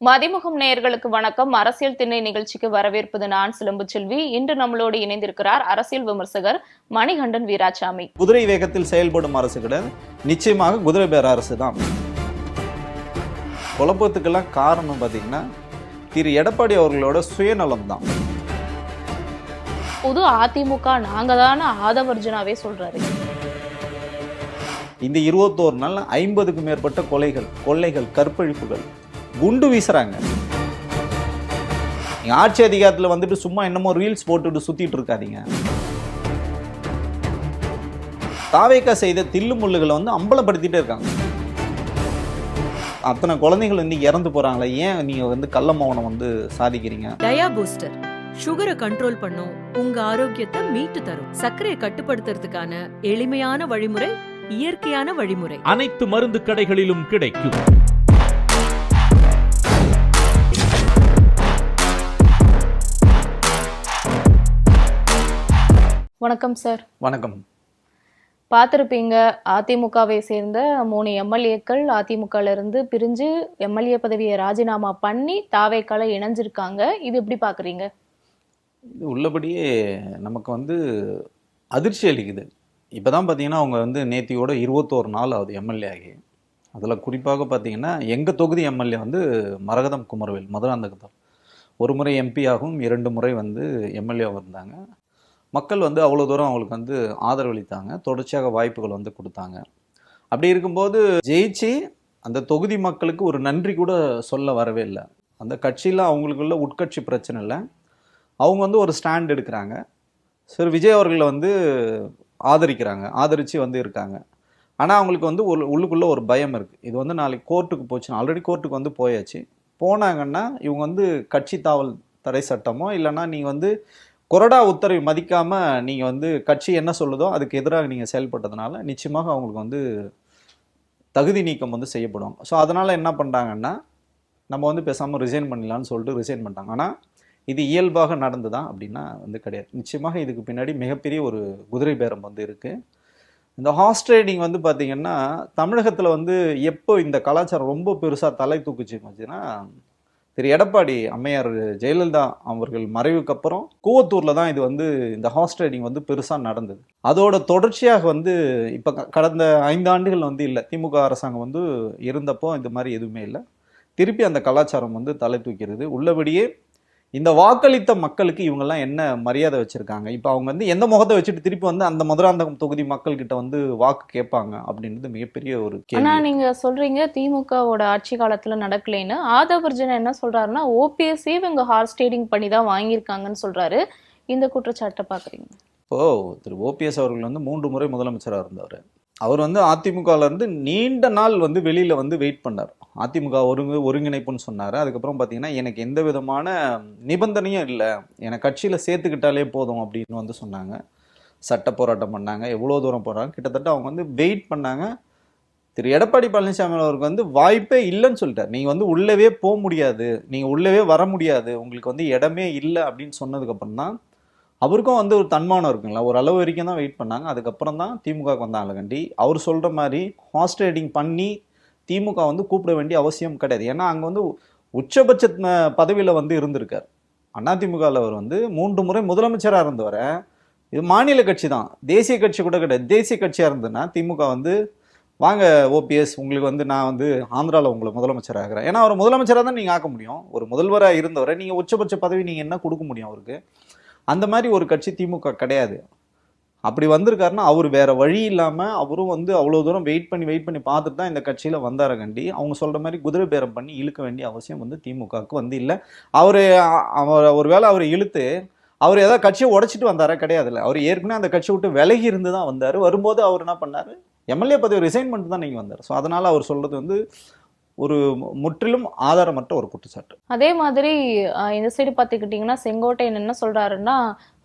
மதிமுகம் நேயர்களுக்கு வணக்கம். அரசியல் திண்ணை நிகழ்ச்சிக்கு வரவேற்பது நான் சிலம்பு செல்வி. இன்று நம்மளோடு இணைந்திருக்கிறார் அரசியல் விமர்சகர் மணிகண்டன் வீராசாமி. குதிரை வேகத்தில் செயல்படும் அரசு கிடையாது, நிச்சயமாக குதிரை பேர அரசு தான். குழப்பத்துக்கெல்லாம் காரணம் பார்த்தீங்கன்னா திரு எடப்பாடி அவர்களோட சுயநலம் தான். புது அதிமுக நாங்க தானே ஆதவர்ஜுனாவே சொல்றாரு. இந்த 21 நாள் 50க்கும் மேற்பட்ட கொள்ளைகள், கற்பழிப்புகள், குண்டு வீசுறாங்க. நீங்க ஆட்சி அதிகாரத்தில் வந்துட்டு சும்மா என்னமோ ரீல்ஸ் போட்டுட்டு சுத்திட்டு இருக்காதீங்க. தாவேக்கா செய்த தில்லு முள்ளுகளை அம்பலப்படுத்திட்டே இருக்காங்க. அத்தனை குழந்தைகள் இறந்து போறாங்களே, ஏன் நீங்க கள்ள மௌனம் சாதிக்கிறீங்க? டயா பூஸ்டர் சுகரை கண்ட்ரோல் பண்ணும், உங்க ஆரோக்கியத்தை மீட்டு தரும். சர்க்கரையை கட்டுப்படுத்துறதுக்கான எளிமையான வழிமுறை, இயற்கையான வழிமுறை. அனைத்து மருந்து கடைகளிலும் கிடைக்கும். வணக்கம் சார். வணக்கம். பார்த்துருப்பீங்க, அதிமுகவை சேர்ந்த 3 எம்எல்ஏக்கள் அதிமுகல இருந்து பிரிஞ்சு எம்எல்ஏ பதவியை ராஜினாமா பண்ணி தாவேக்கால இணைஞ்சிருக்காங்க. இது எப்படி பாக்குறீங்க? இது உள்ளபடியே நமக்கு அதிர்ச்சி அளிக்குது. இப்போதான் பார்த்தீங்கன்னா அவங்க நேத்தியோட 21 நாள் ஆகுது எம்எல்ஏ ஆகி. அதில் குறிப்பாக பார்த்தீங்கன்னா எங்கள் தொகுதி எம்எல்ஏ மரகதம் குமரவேல் மதுராந்தகத்தில் ஒரு முறை எம்பி ஆகும், 2 முறை எம்எல்ஏவாக இருந்தாங்க. மக்கள் அவ்வளோ தூரம் அவங்களுக்கு ஆதரவளித்தாங்க, தொடர்ச்சியாக வாய்ப்புகள் கொடுத்தாங்க. அப்படி இருக்கும்போது ஜெயிச்சு அந்த தொகுதி மக்களுக்கு ஒரு நன்றி கூட சொல்ல வரவே இல்லை. அந்த கட்சியில் அவங்களுக்குள்ள உட்கட்சி பிரச்சனை இல்லை, அவங்க ஒரு ஸ்டாண்ட் எடுக்கிறாங்க. சரி, விஜய் அவர்களை ஆதரிக்கிறாங்க, ஆதரித்து இருக்காங்க. ஆனால் அவங்களுக்கு உள்ளுக்குள்ளே ஒரு பயம் இருக்குது. இது நாளைக்கு கோர்ட்டுக்கு போச்சுன்னா, ஆல்ரெடி கோர்ட்டுக்கு போயாச்சு, போனாங்கன்னா இவங்க கட்சி தாவல் தடை சட்டமோ இல்லைன்னா நீங்கள் கொறடா உத்தரவை மதிக்காமல் நீங்கள் கட்சி என்ன சொல்லுதோ அதுக்கு எதிராக நீங்கள் செயல்பட்டதுனால நிச்சயமாக அவங்களுக்கு தகுதி நீக்கம் செய்யப்படுவாங்க. ஸோ அதனால் என்ன பண்ணுறாங்கன்னா நம்ம பேசாமல் ரிசைன் பண்ணிடலான்னு சொல்லிட்டு ரிசைன் பண்ணிட்டாங்க. ஆனால் இது இயல்பாக நடந்துதான் அப்படின்னா கிடையாது. நிச்சயமாக இதுக்கு பின்னாடி மிகப்பெரிய ஒரு குதிரை பேரம் இருக்குது. இந்த ஹார்ஸ் ட்ரேடிங் பார்த்தீங்கன்னா தமிழகத்தில் எப்போ இந்த கலாச்சாரம் ரொம்ப பெருசாக தலை தூக்குச்சுன்னா திரு எடப்பாடி அம்மையார் ஜெயலலிதா அவர்கள் மறைவுக்கு அப்புறம் கூவத்தூரில் தான் இது இந்த ஹார்ஸ் ட்ரேடிங் பெருசாக நடந்தது. அதோட தொடர்ச்சியாக இப்போ கடந்த 5 ஆண்டுகள் இல்லை, திமுக அரசாங்கம் இருந்தப்போ இது மாதிரி எதுவுமே இல்லை. திருப்பி அந்த கலாச்சாரம் தலை தூக்கிறது. உள்ளபடியே இந்த வாக்களித்த மக்களுக்கு இவங்கெல்லாம் என்ன மரியாதை வச்சிருக்காங்க? இப்போ அவங்க எந்த முகத்தை வச்சுட்டு திருப்பி அந்த மதுராந்தகம் தொகுதி மக்கள் கிட்ட வாக்கு கேட்பாங்க அப்படின்றது மிகப்பெரிய ஒரு கேள்வி. ஆனா நீங்க சொல்றீங்க திமுகவோட ஆட்சி காலத்துல நடக்கலைன்னு. ஆதவர்ஜுனா என்ன சொல்றாருன்னா ஓபிஎஸ் இவங்க ஹார்ஸ் ட்ரேடிங் பண்ணி தான் வாங்கியிருக்காங்கன்னு சொல்றாரு. இந்த குற்றச்சாட்டை பாக்குறீங்க? இப்போ திரு ஓபிஎஸ் அவர்கள் 3 முறை முதலமைச்சராக இருந்தவர். அவர் அதிமுகவில் இருந்து நீண்ட நாள் வெளியில் வெயிட் பண்ணார். அதிமுக ஒருங்கிணைப்புன்னு சொன்னார். அதுக்கப்புறம் பார்த்தீங்கன்னா எனக்கு எந்த விதமான நிபந்தனையும் இல்லை, எனக்கு கட்சியில் சேர்த்துக்கிட்டாலே போதும் அப்படின்னு சொன்னாங்க. சட்ட போராட்டம் பண்ணாங்க, எவ்வளோ தூரம் போகிறாங்க, கிட்டத்தட்ட அவங்க வெயிட் பண்ணாங்க. திரு எடப்பாடி பழனிசாமி அவருக்கு வாய்ப்பே இல்லைன்னு சொல்லிட்டார். நீங்கள் உள்ளவே போக முடியாது, நீங்கள் உள்ளவே வர முடியாது, உங்களுக்கு இடமே இல்லை அப்படின்னு சொன்னதுக்கப்புறம் தான் அவருக்கும் ஒரு தன்மானம் இருக்குங்களா, ஒரு அளவு வரைக்கும் தான் வெயிட் பண்ணாங்க. அதுக்கப்புறம் தான் திமுகவுக்கு வந்தாங்க. கண்டி அவர் சொல்கிற மாதிரி ஹார்ஸ் ட்ரேடிங் பண்ணி திமுக கூப்பிட வேண்டிய அவசியம் கிடையாது. ஏன்னா அங்கே உச்சபட்ச பதவியில் இருந்திருக்கார். அதிமுகவில் அவர் 3 முறை முதலமைச்சராக இருந்தவரை. இது மாநில கட்சி தான், தேசிய கட்சி கூட கிடையாது. தேசிய கட்சியாக இருந்ததுன்னா திமுக வாங்க ஓபிஎஸ், உங்களுக்கு நான் ஆந்திராவில் உங்களை முதலமைச்சராக ஆகிறேன். ஏன்னா அவர் முதலமைச்சராக தான் நீங்கள் ஆக்க முடியும். ஒரு முதல்வராக இருந்தவரை நீங்கள் உச்சபட்ச பதவி நீங்கள் என்ன கொடுக்க முடியும் அவருக்கு? அந்த மாதிரி ஒரு கட்சி திமுக கிடையாது. அப்படி வந்திருக்காருன்னா அவர் வேற வழி இல்லாமல் அவரும் அவ்வளோ தூரம் வெயிட் பண்ணி பார்த்துட்டு தான் இந்த கட்சியில் வந்தார. கண்டி அவங்க சொல்கிற மாதிரி குதிரை பேரம் பண்ணி இழுக்க வேண்டிய அவசியம் திமுகவுக்கு இல்லை. அவர் ஒரு வேளை அவர் இழுத்து அவர் ஏதாவது கட்சியை உடைச்சிட்டு வந்தாரா? கிடையாதுல்ல. அவர் ஏற்கனவே அந்த கட்சியை விட்டு விலகி இருந்து தான் வந்தார். வரும்போது அவர் என்ன பண்ணார், எம்எல்ஏ பதவி ரிசைன் பண்ணிட்டு தான் நீங்கள் வந்தார். ஸோ அதனால் அவர் சொல்கிறது ஒரு முற்றிலும் ஆதாரமற்ற ஒரு குற்றச்சாட்டு. அதே மாதிரி இந்த சைடு பார்த்துக்கிட்டிங்கன்னா செங்கோட்டையன் என்ன சொல்றாருன்னா,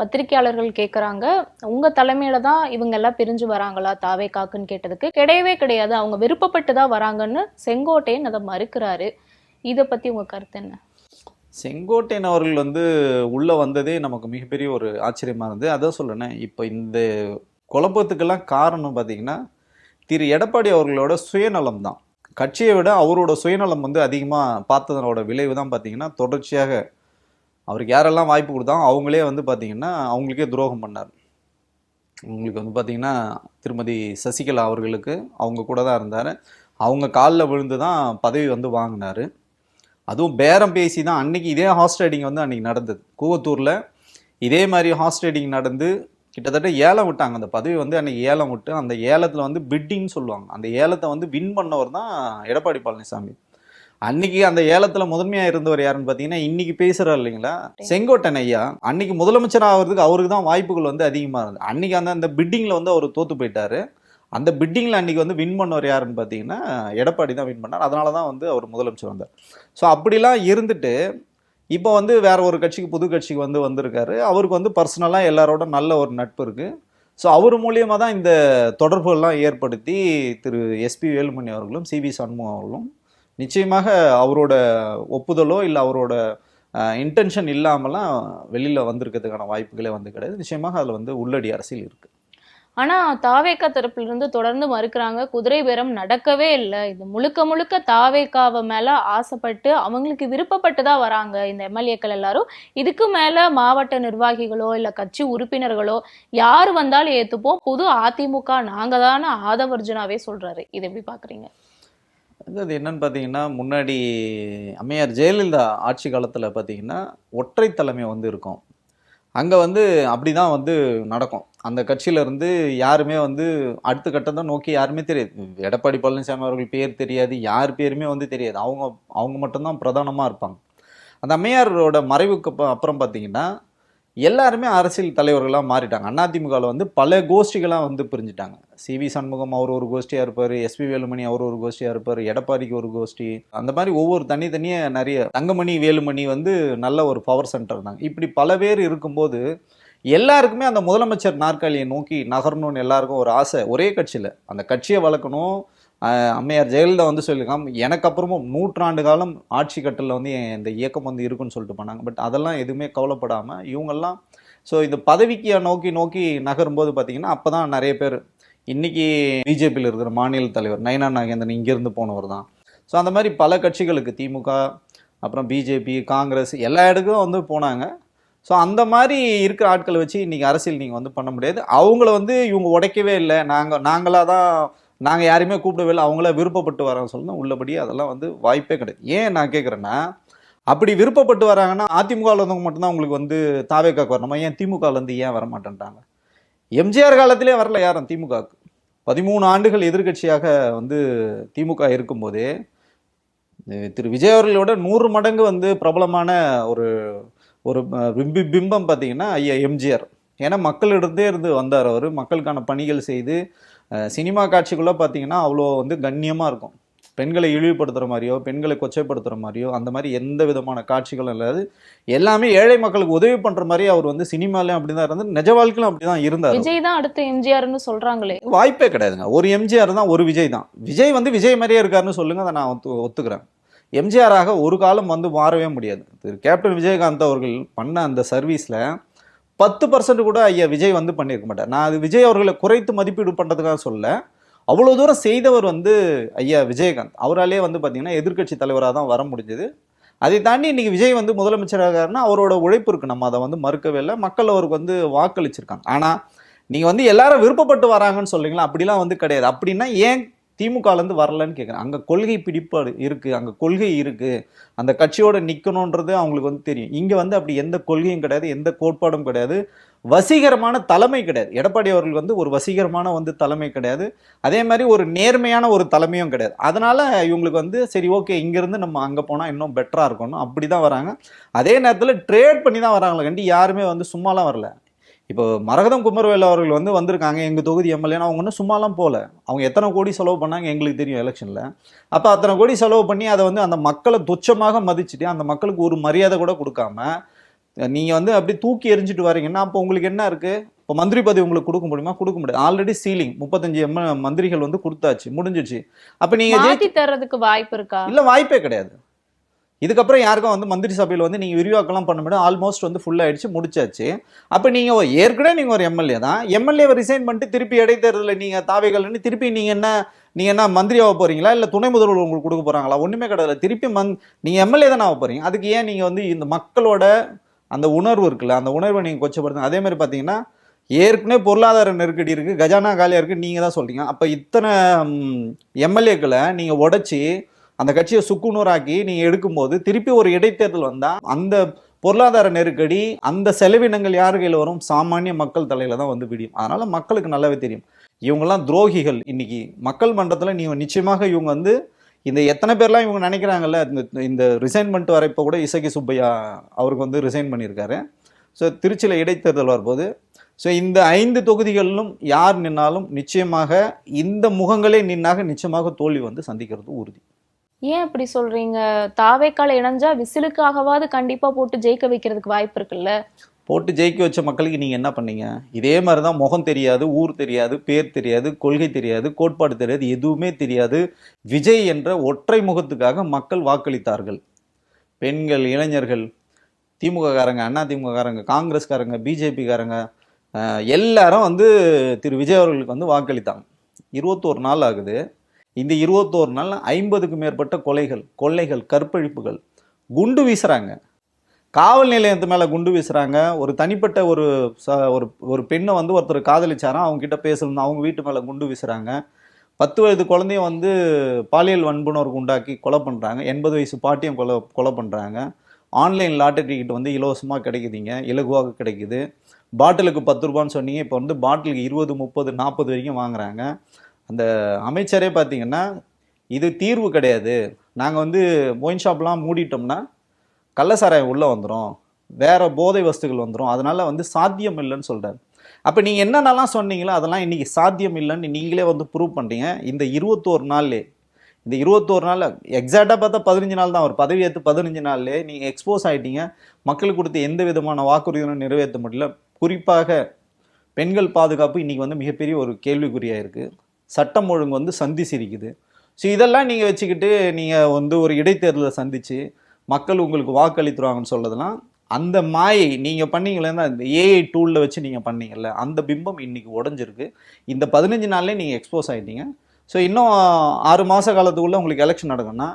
பத்திரிகையாளர்கள் கேட்குறாங்க உங்க தலைமையில தான் இவங்க எல்லாம் பிரிஞ்சு வராங்களா தாவேக்காக்குன்னு கேட்டதுக்கு கிடையவே கிடையாது, அவங்க விருப்பப்பட்டு தான் வராங்கன்னு செங்கோட்டையன் அதை மறுக்கிறாரு. இதை பத்தி உங்க கருத்து என்ன? செங்கோட்டையன் அவர்கள் உள்ள வந்ததே நமக்கு மிகப்பெரிய ஒரு ஆச்சரியமா இருந்தது. அதான் சொல்றேன், இப்போ இந்த குழப்பத்துக்கெல்லாம் காரணம் பார்த்தீங்கன்னா திரு எடப்பாடி அவர்களோட சுயநலம் தான். கட்சியை விட அவரோட சுயநலம் வந்து அதிகமாக பார்த்ததனோட விளைவு தான் பார்த்தீங்கன்னா தொடர்ச்சியாக அவருக்கு யாரெல்லாம் வாய்ப்பு கொடுத்தாங்க அவங்களே வந்து பார்த்தீங்கன்னா அவங்களுக்கே துரோகம் பண்ணார். உங்களுக்கு வந்து பார்த்தீங்கன்னா திருமதி சசிகலா அவர்களுக்கு அவங்க கூட தான் இருந்தார். அவங்க காலில் விழுந்து தான் பதவி வந்து வாங்கினார். அதுவும் பேரம் பேசி தான். அன்னைக்கு இதே ஹார்ஸ் ரைடிங் வந்து அன்றைக்கி நடந்தது கூவத்தூரில். இதே மாதிரி ஹார்ஸ் ரைடிங் நடந்து கிட்டத்தட்ட ஏலம் விட்டாங்க. அந்த பதவி வந்து அன்றைக்கி ஏலம் விட்டு அந்த ஏலத்தில் வந்து பிட்டிங்னு சொல்லுவாங்க. அந்த ஏலத்தை வந்து வின் பண்ணவர் தான் எடப்பாடி பழனிசாமி. அன்னைக்கு அந்த ஏலத்தில் முதன்மையாக இருந்தவர் யாருன்னு பார்த்தீங்கன்னா இன்னைக்கு பேசுகிறார் இல்லைங்களா, செங்கோட்டன் ஐயா. அன்னைக்கு முதலமைச்சர் ஆகிறதுக்கு அவருக்கு தான் வாய்ப்புகள் வந்து அதிகமாக இருந்தது. அன்னைக்கு அந்த பிட்டிங்கில் வந்து அவர் தோற்று போயிட்டார். அந்த பிட்டிங்கில் அன்றைக்கி வந்து வின் பண்ணவர் யாருன்னு பார்த்தீங்கன்னா எடப்பாடி தான் வின் பண்ணார். அதனால தான் வந்து அவர் முதலமைச்சர் வந்தார். ஸோ அப்படிலாம் இருந்துட்டு இப்போ வந்து வேற ஒரு கட்சிக்கு புது கட்சிக்கு வந்து வந்திருக்காரு. அவருக்கு வந்து பர்சனலாக எல்லாரோட நல்ல ஒரு நட்பு இருக்குது. ஸோ அவர் மூலியமாக தான் இந்த தொடர்புகள்லாம் ஏற்படுத்தி திரு எஸ்பி வேலுமணி அவர்களும் சிவி சண்முகம் அவர்களும் நிச்சயமாக அவரோட ஒப்புதலோ இல்லை அவரோட இன்டென்ஷன் இல்லாமலாம் வெளியில் வந்திருக்கிறதுக்கான வாய்ப்புகளே வந்து கிடையாது. நிச்சயமாக அதில் வந்து உள்ளடி அரசியல் இருக்குது. ஆனா தாவேகா தரப்பிலிருந்து தொடர்ந்து மறுக்கிறாங்க, குதிரை பேரம் நடக்கவே இல்லை, இது முழுக்க முழுக்க தாவேகாவை மேல ஆசைப்பட்டு அவங்களுக்கு விருப்பப்பட்டுதான் வராங்க இந்த எம்எல்ஏக்கள் எல்லாரும். இதுக்கு மேல மாவட்ட நிர்வாகிகளோ இல்ல கட்சி உறுப்பினர்களோ யாரு வந்தாலும் ஏத்துப்போம், புது அதிமுக நாங்க தானே ஆதவர்ஜுனாவே சொல்றாரு. இது எப்படி பாக்குறீங்க? அது என்னன்னு பார்த்தீங்கன்னா முன்னாடி அம்மையார் ஜெயலலிதா ஆட்சி காலத்தில் பார்த்தீங்கன்னா ஒற்றை தலைமை வந்து இருக்கும். அங்கே வந்து அப்படி தான் வந்து நடக்கும். அந்த கட்சியிலேருந்து யாருமே வந்து அடுத்த கட்டத்தை நோக்கி யாருமே தெரியாது. எடப்பாடி பழனிசாமி அவர்கள் பேர் தெரியாது, யார் பேருமே வந்து தெரியாது. அவங்க மட்டும்தான் பிரதானமாக இருப்பாங்க. அந்த அம்மையாரோட மறைவுக்கு அப்புறம் பார்த்தீங்கன்னா எல்லாருமே அரசியல் தலைவர்களாக மாறிட்டாங்க. அதிமுகவில் வந்து பல கோஷ்டிகளாக வந்து பிரிஞ்சுட்டாங்க. சிவி சண்முகம் அவர் ஒரு கோஷ்டியாக இருப்பார், எஸ்பி வேலுமணி அவர் ஒரு கோஷ்டியாக இருப்பார், எடப்பாடிக்கு ஒரு கோஷ்டி, அந்த மாதிரி ஒவ்வொரு தனித்தனியாக நிறைய, தங்கமணி வேலுமணி வந்து நல்ல ஒரு பவர் சென்டர் தாங்க. இப்படி பல பேர் இருக்கும்போது எல்லாருக்குமே அந்த முதலமைச்சர் நாற்காலியை நோக்கி நகரணும்னு எல்லாருக்கும் ஒரு ஆசை. ஒரே கட்சியில் அந்த கட்சியை வளர்க்கணும். அம்மையார் ஜெயலலிதா வந்து சொல்லியிருக்காங்க எனக்கு அப்புறமும் 100 ஆண்டு காலம் ஆட்சி கட்டலில் வந்து இந்த இயக்கம் வந்து இருக்குன்னு சொல்லிட்டு பண்ணாங்க. பட் அதெல்லாம் எதுவுமே கவலைப்படாமல் இவங்கெல்லாம் ஸோ இந்த பதவிக்கு நோக்கி நகரும்போது பார்த்தீங்கன்னா அப்போ தான் நிறைய பேர் இன்றைக்கி பிஜேபியில் இருக்கிற மாநில தலைவர் நயனா நாகேந்திரன் இங்கேருந்து போனவர் தான். ஸோ அந்த மாதிரி பல கட்சிகளுக்கு திமுக அப்புறம் பிஜேபி காங்கிரஸ் எல்லா இடத்துக்கும் வந்து போனாங்க. ஸோ அந்த மாதிரி இருக்கிற ஆட்களை வச்சு இன்றைக்கி அரசியல் நீங்கள் வந்து பண்ண முடியாது. அவங்கள வந்து இவங்க உடைக்கவே இல்லை, நாங்களாக தான், நாங்கள் யாரையுமே கூப்பிடவே இல்லை, அவங்கள விருப்பப்பட்டு வராங்க சொல்லணும். உள்ளபடி அதெல்லாம் வந்து வாய்ப்பே கிடையாது. ஏன் நான் கேட்குறேன்னா அப்படி விருப்பப்பட்டு வராங்கன்னா அதிமுகவில் இருந்தவங்க மட்டும்தான் உங்களுக்கு வந்து தாவேக்காக்கு வரணுமா? ஏன் திமுகலேருந்து ஏன் வரமாட்டேன்ட்டாங்க? எம்ஜிஆர் காலத்திலே வரல யாரும் திமுகவுக்கு. 13 ஆண்டுகள் எதிர்கட்சியாக வந்து திமுக இருக்கும்போதே திரு விஜய் அவர்களோட 100 மடங்கு வந்து பிரபலமான ஒரு பிம்பம் பார்த்தீங்கன்னா ஐயா எம்ஜிஆர். ஏன்னா மக்களிடத்தே இருந்து வந்தார் அவர். மக்களுக்கான பணிகள் செய்து சினிமா காட்சிக்குள்ளே பார்த்தீங்கன்னா அவ்வளோ வந்து கண்ணியமாக இருக்கும். பெண்களை இழிவுபடுத்துகிற மாதிரியோ பெண்களை கொச்சைப்படுத்துகிற மாதிரியோ அந்த மாதிரி எந்த விதமான காட்சிகளும் இல்லாது எல்லாமே ஏழை மக்களுக்கு உதவி பண்ணுற மாதிரி அவர் வந்து சினிமாலையும் அப்படி தான் இருந்தார், நிஜ வாழ்க்கையிலும் அப்படி தான் இருந்தார். விஜய் தான் அடுத்து எம்ஜிஆர்னு சொல்றாங்களே. வாய்ப்பே கிடையாதுங்க. ஒரு எம்ஜிஆர் தான், ஒரு விஜய் தான். விஜய் வந்து விஜய் மாதிரியே இருக்காருன்னு சொல்லுங்க, அதை நான் ஒத்துக்கிறேன். எம்ஜிஆராக ஒரு காலம் வந்து மாறவே முடியாது. கேப்டன் விஜயகாந்த் அவர்கள் பண்ண அந்த சர்வீஸில் 10% கூட ஐயா விஜய் வந்து பண்ணியிருக்க மாட்டார். நான் அது விஜய் அவர்களை குறைத்து மதிப்பீடு பண்ணுறதுக்காக சொல்ல, அவ்வளோ தூரம் செய்தவர் வந்து ஐயா விஜயகாந்த். அவராலே வந்து பார்த்தீங்கன்னா எதிர்கட்சி தலைவராக தான் வர முடிஞ்சது. அதை தாண்டி இன்றைக்கி விஜய் வந்து முதலமைச்சராகனா அவரோட உழைப்பு இருக்குது, நம்ம அதை வந்து மறுக்கவே இல்லை. மக்கள் அவருக்கு வந்து வாக்களிச்சிருக்காங்க. ஆனால் நீங்கள் வந்து எல்லாரும் விருப்பப்பட்டு வராங்கன்னு சொல்கிறீங்களா? அப்படிலாம் வந்து கிடையாது. அப்படின்னா ஏன் திமுகலேருந்து வரலன்னு கேட்குறேன். அங்கே கொள்கை பிடிப்பாடு இருக்குது, அங்கே கொள்கை இருக்குது, அந்த கட்சியோட நிற்கணுன்றது அவங்களுக்கு வந்து தெரியும். இங்கே வந்து அப்படி எந்த கொள்கையும் கிடையாது, எந்த கோட்பாடும் கிடையாது, வசீகரமான தலைமை கிடையாது. எடப்பாடி அவர்கள் வந்து ஒரு வசீகரமான வந்து தலைமை கிடையாது, அதே மாதிரி ஒரு நேர்மையான ஒரு தலைமையும் கிடையாது. அதனால் இவங்களுக்கு வந்து சரி ஓகே இங்கேருந்து நம்ம அங்கே போனால் இன்னும் பெட்டராக இருக்கணும் அப்படி தான் வராங்க. அதே நேரத்தில் ட்ரேட் பண்ணி தான் வராங்களே கண்டி யாருமே வந்து சும்மாலாம் வரல. இப்போ மரகதம் குமரவேல் அவர்கள் வந்து வந்திருக்காங்க எங்கள் தொகுதி எம்எல்ஏன்னா அவங்க ஒன்றும் சும்மாலாம் போகல. அவங்க எத்தனை கோடி செலவு பண்ணாங்க எங்களுக்கு தெரியும் எலெக்ஷனில். அப்போ அத்தனை கோடி செலவு பண்ணி அதை வந்து அந்த மக்களை துச்சமாக மதிச்சுட்டு அந்த மக்களுக்கு ஒரு மரியாதை கூட கொடுக்காம நீங்கள் வந்து அப்படி தூக்கி எரிஞ்சிட்டு வரீங்கன்னா அப்போ உங்களுக்கு என்ன இருக்குது? இப்போ மந்திரி பதவி உங்களுக்கு கொடுக்க முடியுமா? கொடுக்க முடியாது. ஆல்ரெடி சீலிங் 35 மந்திரிகள் வந்து கொடுத்தாச்சு, முடிஞ்சிச்சு. அப்போ நீங்கள் தர்றதுக்கு வாய்ப்பு இருக்கா? இல்லை, வாய்ப்பே கிடையாது. இதுக்கப்புறம் யாருக்கும் வந்து மந்திரி சபையில் வந்து நீங்கள் விரிவாக்கலாம் பண்ண முடியும். ஆல்மோஸ்ட் வந்து ஃபுல் ஆகிடுச்சு, முடிச்சாச்சு. அப்போ நீங்கள் ஏற்கனவே நீங்கள் ஒரு எம்எல்ஏ தான், எம்எல்ஏவை ரிசைன் பண்ணிட்டு திருப்பி இடைத்தேர்தலில் நீங்கள் தாவைகள்னு திருப்பி நீங்கள் என்ன நீங்கள் என்ன மந்திரியாக போகிறீங்களா இல்லை துணை முதல்வர் உங்களுக்கு கொடுக்க போகிறாங்களா? ஒன்றுமே கிடையாது. திருப்பி நீங்கள் எம்எல்ஏ தானே ஆக போகிறீங்க. அதுக்கு ஏன் நீங்கள் வந்து இந்த மக்களோட அந்த உணர்வு இருக்குல்ல, அந்த உணர்வை நீங்கள் கொச்சப்படுத்துங்க. அதே மாதிரி பார்த்தீங்கன்னா ஏற்கனவே பொருளாதார நெருக்கடி இருக்குது, கஜானா காலியாக இருக்குது, நீங்கள் தான் சொல்கிறீங்க. அப்போ இத்தனை எம்எல்ஏக்களை நீங்கள் உடைச்சி அந்த கட்சியை சுக்குநூறாக்கி நீங்கள் எடுக்கும்போது திருப்பி ஒரு இடைத்தேர்தல் வந்தால் அந்த பொருளாதார நெருக்கடி, அந்த செலவினங்கள் யார் கையில் வரும்? சாமானிய மக்கள் தலையில் தான் வந்து விடியும். அதனால் மக்களுக்கு நல்லாவே தெரியும் இவங்கெல்லாம் துரோகிகள். இன்னைக்கு மக்கள் மன்றத்தில் நீங்கள் நிச்சயமாக இவங்க வந்து இந்த எத்தனை பேர்லாம் இவங்க நினைக்கிறாங்கல்ல, இந்த ரிசைன் பண்ணிட்டு வர இப்போ கூட இசக்கி சுப்பையா அவருக்கு வந்து ரிசைன் பண்ணியிருக்காரு. ஸோ திருச்சியில் இடைத்தேர்தல் வரும்போது ஸோ இந்த 5 தொகுதிகளிலும் யார் நின்னாலும் நிச்சயமாக இந்த முகங்களே நின்னாக நிச்சயமாக தோல்வி வந்து சந்திக்கிறது உறுதி. ஏன் அப்படி சொல்றீங்க? தாவேக்கால இணைஞ்சா விசிலுக்காகவாது கண்டிப்பா போட்டு ஜெயிக்க வைக்கிறதுக்கு வாய்ப்பு இருக்குல்ல. போட்டு ஜெயிக்க வச்ச மக்களுக்கு நீங்கள் என்ன பண்ணீங்க? இதே மாதிரி தான். முகம் தெரியாது, ஊர் தெரியாது, பேர் தெரியாது, கொள்கை தெரியாது, கோட்பாடு தெரியாது, எதுவுமே தெரியாது. விஜய் என்ற ஒற்றை முகத்துக்காக மக்கள் வாக்களித்தார்கள். பெண்கள், இளைஞர்கள், திமுககாரங்க, அண்ணா திமுககாரங்க, காங்கிரஸ்காரங்க, பிஜேபிக்காரங்க எல்லாரும் வந்து திரு விஜய் அவர்களுக்கு வந்து வாக்களித்தாங்க. 21 நாள் ஆகுது. இந்த 21 நாள் 50க்கும் மேற்பட்ட கொள்ளைகள், கற்பழிப்புகள், குண்டு வீசுறாங்க. காவல் நிலையத்து மேலே குண்டு வீசுறாங்க. ஒரு தனிப்பட்ட ஒரு பெண்ணை வந்து ஒருத்தர் காதலிச்சாராம், அவங்க கிட்ட பேசணும், அவங்க வீட்டு மேலே குண்டு வீசுறாங்க. 10 வயது குழந்தையும் வந்து பாலியல் வன்புணர்வுக்கு உண்டாக்கி கொலை பண்ணுறாங்க. 80 வயசு பாட்டியும் கொலை பண்ணுறாங்க. ஆன்லைன் லாட்டரி டிக்கெட் வந்து இலவசமாக கிடைக்குதுங்க, இலகுவாக கிடைக்குது. பாட்டிலுக்கு 10 ரூபான்னு சொன்னீங்க, இப்போ வந்து பாட்டிலுக்கு 20, 30, 40 வரைக்கும் வாங்குறாங்க. அந்த அமைச்சரே பார்த்தீங்கன்னா இது தீர்வு கிடையாது, நாங்கள் வந்து ஒயின் ஷாப்லாம் மூடிட்டோம்னா கள்ளசாராயம் உள்ளே வந்துடும், வேற போதை வஸ்துகள் வந்துடும், அதனால வந்து சாத்தியம் இல்லைன்னு சொல்கிறார். அப்போ நீங்கள் என்னென்னலாம் சொன்னீங்களோ அதெல்லாம் இன்றைக்கி சாத்தியம் இல்லைன்னு நீங்களே வந்து ப்ரூவ் பண்ணுறீங்க. இந்த 21 நாள்லே, இந்த 21 நாள் எக்ஸாக்டாக பார்த்தா 15 நாள் தான். ஒரு பதவி ஏற்று 15 நாள்லே நீங்கள் எக்ஸ்போஸ் ஆகிட்டீங்க. மக்களுக்கு கொடுத்த எந்த விதமான வாக்குறுதிகளும் நிறைவேற்ற முடியல. குறிப்பாக பெண்கள் பாதுகாப்பு இன்றைக்கி வந்து மிகப்பெரிய ஒரு கேள்விக்குறியாக இருக்குது. சட்டம் ஒழுங்கு வந்து சந்தி சிரிக்குது. ஸோ இதெல்லாம் நீங்கள் வச்சுக்கிட்டு நீங்கள் வந்து ஒரு இடைத்தேர்தலை சந்தித்து மக்கள் உங்களுக்கு வாக்களித்துருவாங்கன்னு சொல்கிறதுலாம் அந்த மாயை நீங்கள் பண்ணீங்களேன்னா இந்த ஏஐ டூலில் வச்சு நீங்கள் பண்ணீங்கல்ல, அந்த பிம்பம் இன்றைக்கி உடஞ்சிருக்கு. இந்த 15 நாள்லேயே நீங்கள் எக்ஸ்போஸ் ஆகிட்டீங்க. ஸோ இன்னும் 6 மாத காலத்துக்குள்ளே உங்களுக்கு எலெக்ஷன் நடக்கும்னா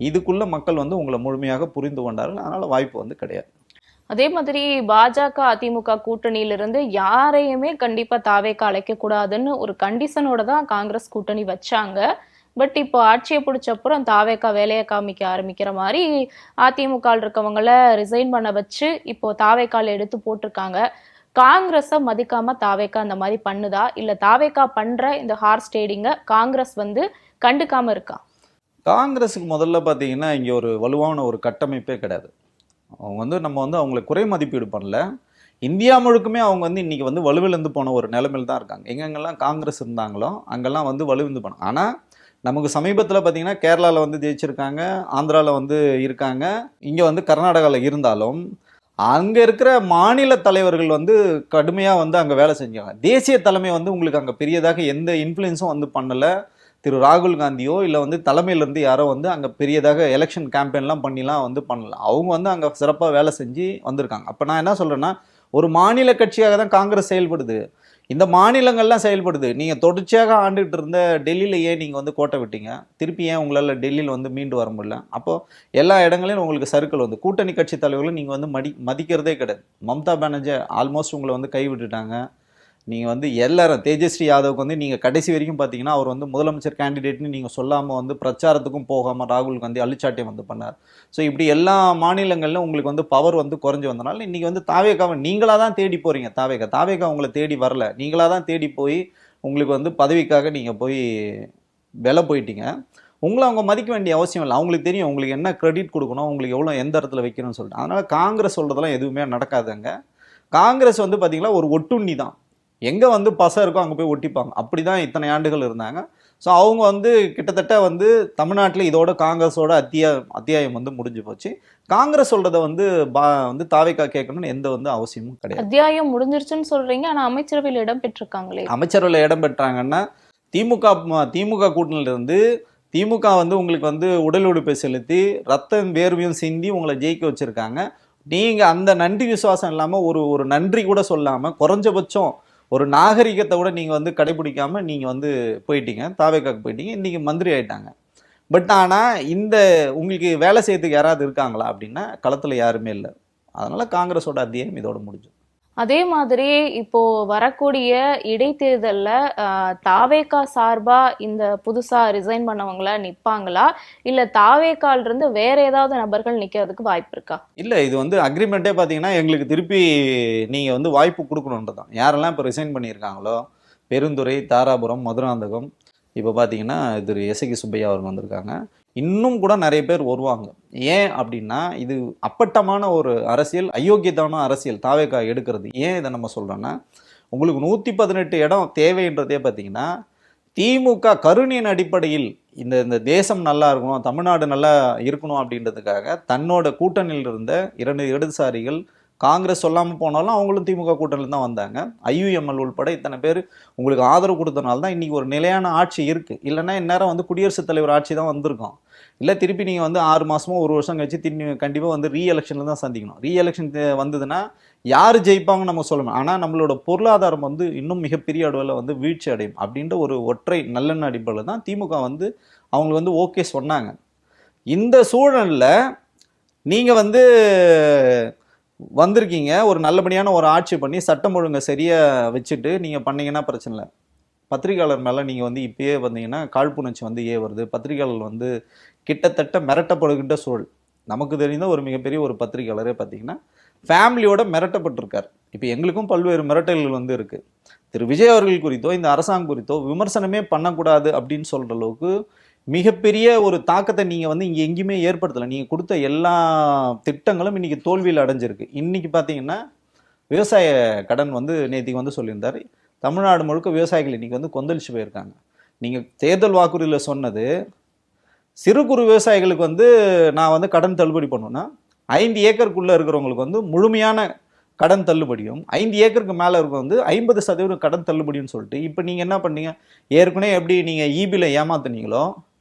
இதுக்குள்ளே மக்கள் வந்து உங்களை முழுமையாக புரிந்து கொண்டார்கள். அதனால் வாய்ப்பு வந்து கிடையாது. அதே மாதிரி பாஜக அதிமுக கூட்டணியிலிருந்து யாரையுமே கண்டிப்பா தாவேக்கா அழைக்க கூடாதுன்னு ஒரு கண்டிஷனோட தான் காங்கிரஸ் கூட்டணி வச்சாங்க. பட் இப்போ ஆட்சியை பிடிச்சப்புறம் தாவேக்கா வேலையை காமிக்க ஆரம்பிக்கிற மாதிரி அதிமுக இருக்கவங்கள ரிசைன் பண்ண வச்சு இப்போ தாவேக்கால எடுத்து போட்டிருக்காங்க. காங்கிரஸை மதிக்காம தாவேக்கா அந்த மாதிரி பண்ணுதா, இல்ல தாவேக்கா பண்ற இந்த ஹார்ஸ் ட்ரேடிங்க காங்கிரஸ் வந்து கண்டுக்காம இருக்கா? காங்கிரஸுக்கு முதல்ல பார்த்தீங்கன்னா இங்கே ஒரு வலுவான ஒரு கட்டமைப்பே கிடையாது. அவங்க வந்து நம்ம வந்து அவங்களை குறை மதிப்பீடு பண்ணல. இந்தியா முழுக்குமே அவங்க வந்து இன்றைக்கி வந்து வலுவிழந்து போன ஒரு நிலைமையில் தான் இருக்காங்க. எங்கெங்கெல்லாம் காங்கிரஸ் இருந்தாங்களோ அங்கெல்லாம் வந்து வலுவிழந்து போனாங்க. ஆனால் நமக்கு சமீபத்தில் பார்த்தீங்கன்னா கேரளாவில் வந்து ஜெயிச்சிருக்காங்க, ஆந்திராவில் வந்து இருக்காங்க, இங்கே வந்து கர்நாடகாவில் இருந்தாலும் அங்கே இருக்கிற மாநில தலைவர்கள் வந்து கடுமையாக வந்து அங்கே வேலை செஞ்சாங்க. தேசிய தலைமை வந்து உங்களுக்கு அங்கே பெரியதாக எந்த இன்ஃப்ளூயன்ஸும் வந்து பண்ணலை. திரு ராகுல் காந்தியோ இல்லை வந்து தலைமையிலேருந்து யாரோ வந்து அங்கே பெரியதாக எலெக்ஷன் கேம்பெயின்லாம் பண்ணிலாம் வந்து பண்ணல. அவங்க வந்து அங்கே சிறப்பாக வேலை செஞ்சு வந்திருக்காங்க. அப்போ நான் என்ன சொல்கிறேன்னா, ஒரு மாநில கட்சியாக தான் காங்கிரஸ் செயல்படுது, இந்த மாநிலங்கள்லாம் செயல்படுது. நீங்கள் தொடர்ச்சியாக ஆண்டுகிட்டு இருந்த டெல்லியில் ஏன் நீங்கள் வந்து கோட்டை விட்டீங்க? திருப்பி ஏன் உங்களால் டெல்லியில் வந்து மீண்டு வர முடியல? அப்போது எல்லா இடங்களையும் உங்களுக்கு சர்க்கிள் வந்து கூட்டணி கட்சி தலைவர்களும் நீங்கள் வந்து மதிக்கிறதே கிடையாது. மம்தா பானர்ஜி ஆல்மோஸ்ட் உங்களை வந்து கைவிட்டுட்டாங்க. நீங்கள் வந்து எல்லாரும் தேஜஸ்வி யாதவுக்கு வந்து நீங்கள் கடைசி வரைக்கும் பார்த்தீங்கன்னா அவர் வந்து முதலமைச்சர் கேண்டிடேட்னு நீங்கள் சொல்லாமல் வந்து பிரச்சாரத்துக்கும் போகாமல் ராகுல் காந்தி அழிச்சாட்டியம் வந்து பண்ணார். ஸோ இப்படி எல்லா மாநிலங்களிலும் உங்களுக்கு வந்து பவர் வந்து குறைஞ்சி வந்தனால இன்றைக்கி வந்து தாவேக்காவை நீங்களாக தான் தேடி போகிறீங்க. தாவேக்கா உங்களை தேடி வரல, நீங்களாக தான் தேடி போய் உங்களுக்கு வந்து பதவிக்காக நீங்கள் போய் விலை போயிட்டீங்க. உங்களை அவங்க மதிக்க வேண்டிய அவசியம் இல்லை. அவங்களுக்கு தெரியும் உங்களுக்கு என்ன கிரெடிட் கொடுக்கணும், உங்களுக்கு எவ்வளோ எந்த இடத்துல வைக்கணும்னு சொல்லிட்டு. அதனால் காங்கிரஸ் சொல்கிறதெல்லாம் எதுவுமே நடக்காதுங்க. காங்கிரஸ் வந்து பார்த்திங்கன்னா ஒரு ஒட்டுண்ணி தான். எங்கே வந்து பசை இருக்கோ அங்கே போய் ஒட்டிப்பாங்க. அப்படி தான் இத்தனை ஆண்டுகள் இருந்தாங்க. ஸோ அவங்க வந்து கிட்டத்தட்ட வந்து தமிழ்நாட்டில் இதோட காங்கிரஸோட அத்தியாயம் வந்து முடிஞ்சு போச்சு. காங்கிரஸ் சொல்கிறத வந்து தாவேக்கா கேட்கணும்னு எந்த வந்து அவசியமும் கிடையாது. அத்தியாயம் முடிஞ்சிருச்சுன்னு சொல்கிறீங்க, ஆனால் அமைச்சரவையில் இடம் பெற்றிருக்காங்களே. அமைச்சரவையில் இடம் பெற்றாங்கன்னா திமுக கூட்டணியிலிருந்து திமுக வந்து உங்களுக்கு வந்து உடல் உழைப்பை செலுத்தி ரத்தம் வேர்வையும் சிந்தி உங்களை ஜெயிக்க வச்சுருக்காங்க. நீங்கள் அந்த நன்றி விசுவாசம் இல்லாமல் ஒரு நன்றி கூட சொல்லாமல் குறைஞ்சபட்சம் ஒரு நாகரிகத்தை கூட நீங்கள் வந்து கடைபிடிக்காம நீங்கள் வந்து போயிட்டீங்க, தாவேக்காக்கு போயிட்டீங்க, இன்றைக்கி மந்திரி ஆயிட்டாங்க. பட் ஆனால் இந்த உங்களுக்கு வேலை செய்யறதுக்கு யாராவது இருக்காங்களா அப்படின்னா களத்தில் யாருமே இல்லை. அதனால் காங்கிரஸோட அத்தியாயம் இதோட முடிஞ்சு. அதே மாதிரி இப்போ வரக்கூடிய இடைத்தேர்தல்ல தாவேகா சார்பா இந்த புதுசா ரிசைன் பண்ணவங்கள நிப்பாங்களா, இல்ல தாவேகால இருந்து வேற ஏதாவது நபர்கள் நிக்கிறதுக்கு வாய்ப்பு இருக்கா? இல்லை, இது வந்து அக்ரிமெண்ட்டே பார்த்தீங்கன்னா எங்களுக்கு திருப்பி நீங்கள் வந்து வாய்ப்பு கொடுக்கணுன்றதான். யாரெல்லாம் இப்போ ரிசைன் பண்ணியிருக்காங்களோ, பெருந்துறை, தாராபுரம், மதுராந்தகம், இப்போ பார்த்தீங்கன்னா திரு எசகி சுப்பையா அவங்க வந்திருக்காங்க, இன்னும் கூட நிறைய பேர் வருவாங்க. ஏன் அப்படின்னா இது அப்பட்டமான ஒரு அரசியல், அயோக்கியத்தான அரசியல் தாவேகா எடுக்கிறது. ஏன் இதை நம்ம சொல்கிறோன்னா, உங்களுக்கு 118 இடம் தேவைன்றதே பார்த்தீங்கன்னா திமுக கருணையின் அடிப்படையில் இந்த தேசம் நல்லா இருக்கணும், தமிழ்நாடு நல்லா இருக்கணும் அப்படின்றதுக்காக தன்னோட கூட்டணியில் இருந்த 2 இடதுசாரிகள், காங்கிரஸ் சொல்லாமல் போனாலும் அவங்களும் திமுக கூட்டணியில் தான் வந்தாங்க, IUML உள்பட இத்தனை பேர் உங்களுக்கு ஆதரவு கொடுத்தனால தான் இன்றைக்கி ஒரு நிலையான ஆட்சி இருக்குது. இல்லைன்னா இந்நேரம் வந்து குடியரசுத் தலைவர் ஆட்சி தான் வந்திருக்கும். இல்லை திருப்பி நீங்கள் வந்து 6 மாதமோ 1 வருஷம் கழிச்சு கண்டிப்பாக வந்து ரீஎலெக்ஷனில் தான் சந்திக்கணும். ரீஎலெக்ஷன் வந்ததுன்னா யார் ஜெயிப்பாங்கன்னு நம்ம சொல்லணும். ஆனால் நம்மளோட பொருளாதாரம் வந்து இன்னும் மிகப்பெரிய அளவில் வந்து வீழ்ச்சி அடையும் அப்படின்ற ஒரு ஒற்றை நல்லெண்ண அடிப்படையில் தான் திமுக வந்து அவங்க வந்து ஓகே சொன்னாங்க. இந்த சூழலில் நீங்கள் வந்து வந்திருக்கீங்க, ஒரு நல்லபடியான ஒரு ஆட்சி பண்ணி சட்டம் ஒழுங்கை சரியாக வச்சுட்டு நீங்கள் பண்ணீங்கன்னா பிரச்சனை இல்லை. பத்திரிகையாளர் மேலே நீங்கள் வந்து இப்பயே வந்தீங்கன்னா காழ்ப்புணர்ச்சி வந்து வருது. பத்திரிகையாளர் வந்து கிட்டத்தட்ட மிரட்டப்படுகின்ற சூழல். நமக்கு தெரிந்த ஒரு மிகப்பெரிய ஒரு பத்திரிகையாளரே பார்த்தீங்கன்னா ஃபேமிலியோட மிரட்டப்பட்டிருக்கார். இப்போ எங்களுக்கும் பல்வேறு மிரட்டல்கள் வந்து இருக்குது. திரு விஜய் அவர்கள் குறித்தோ இந்த அரசாங்கம் குறித்தோ விமர்சனமே பண்ணக்கூடாது அப்படின்னு சொல்கிற அளவுக்கு மிகப்பெரிய ஒரு தாக்கத்தை நீங்கள் வந்து இங்கே எங்கேயுமே ஏற்படுத்தலை. நீங்கள் கொடுத்த எல்லா திட்டங்களும் இன்றைக்கி தோல்வியில் அடைஞ்சிருக்கு. இன்றைக்கி பார்த்தீங்கன்னா விவசாய கடன் வந்து நேற்றுக்கு வந்து சொல்லியிருந்தார். தமிழ்நாடு முழுக்க விவசாயிகள் இன்றைக்கி வந்து கொந்தளிச்சு போயிருக்காங்க. நீங்கள் தேர்தல் வாக்குறுதியில் சொன்னது சிறு குறு விவசாயிகளுக்கு வந்து நான் வந்து கடன் தள்ளுபடி பண்ணுவேன்னா 5 ஏக்கருக்குள்ளே இருக்கிறவங்களுக்கு வந்து முழுமையான கடன் தள்ளுபடியும், 5 ஏக்கருக்கு மேலே இருக்க வந்து 50% கடன் தள்ளுபடியும் சொல்லிட்டு இப்போ நீங்கள் என்ன பண்ணீங்க, ஏற்கனவே எப்படி நீங்கள் EBயில் ஏமாத்துனீங்களோ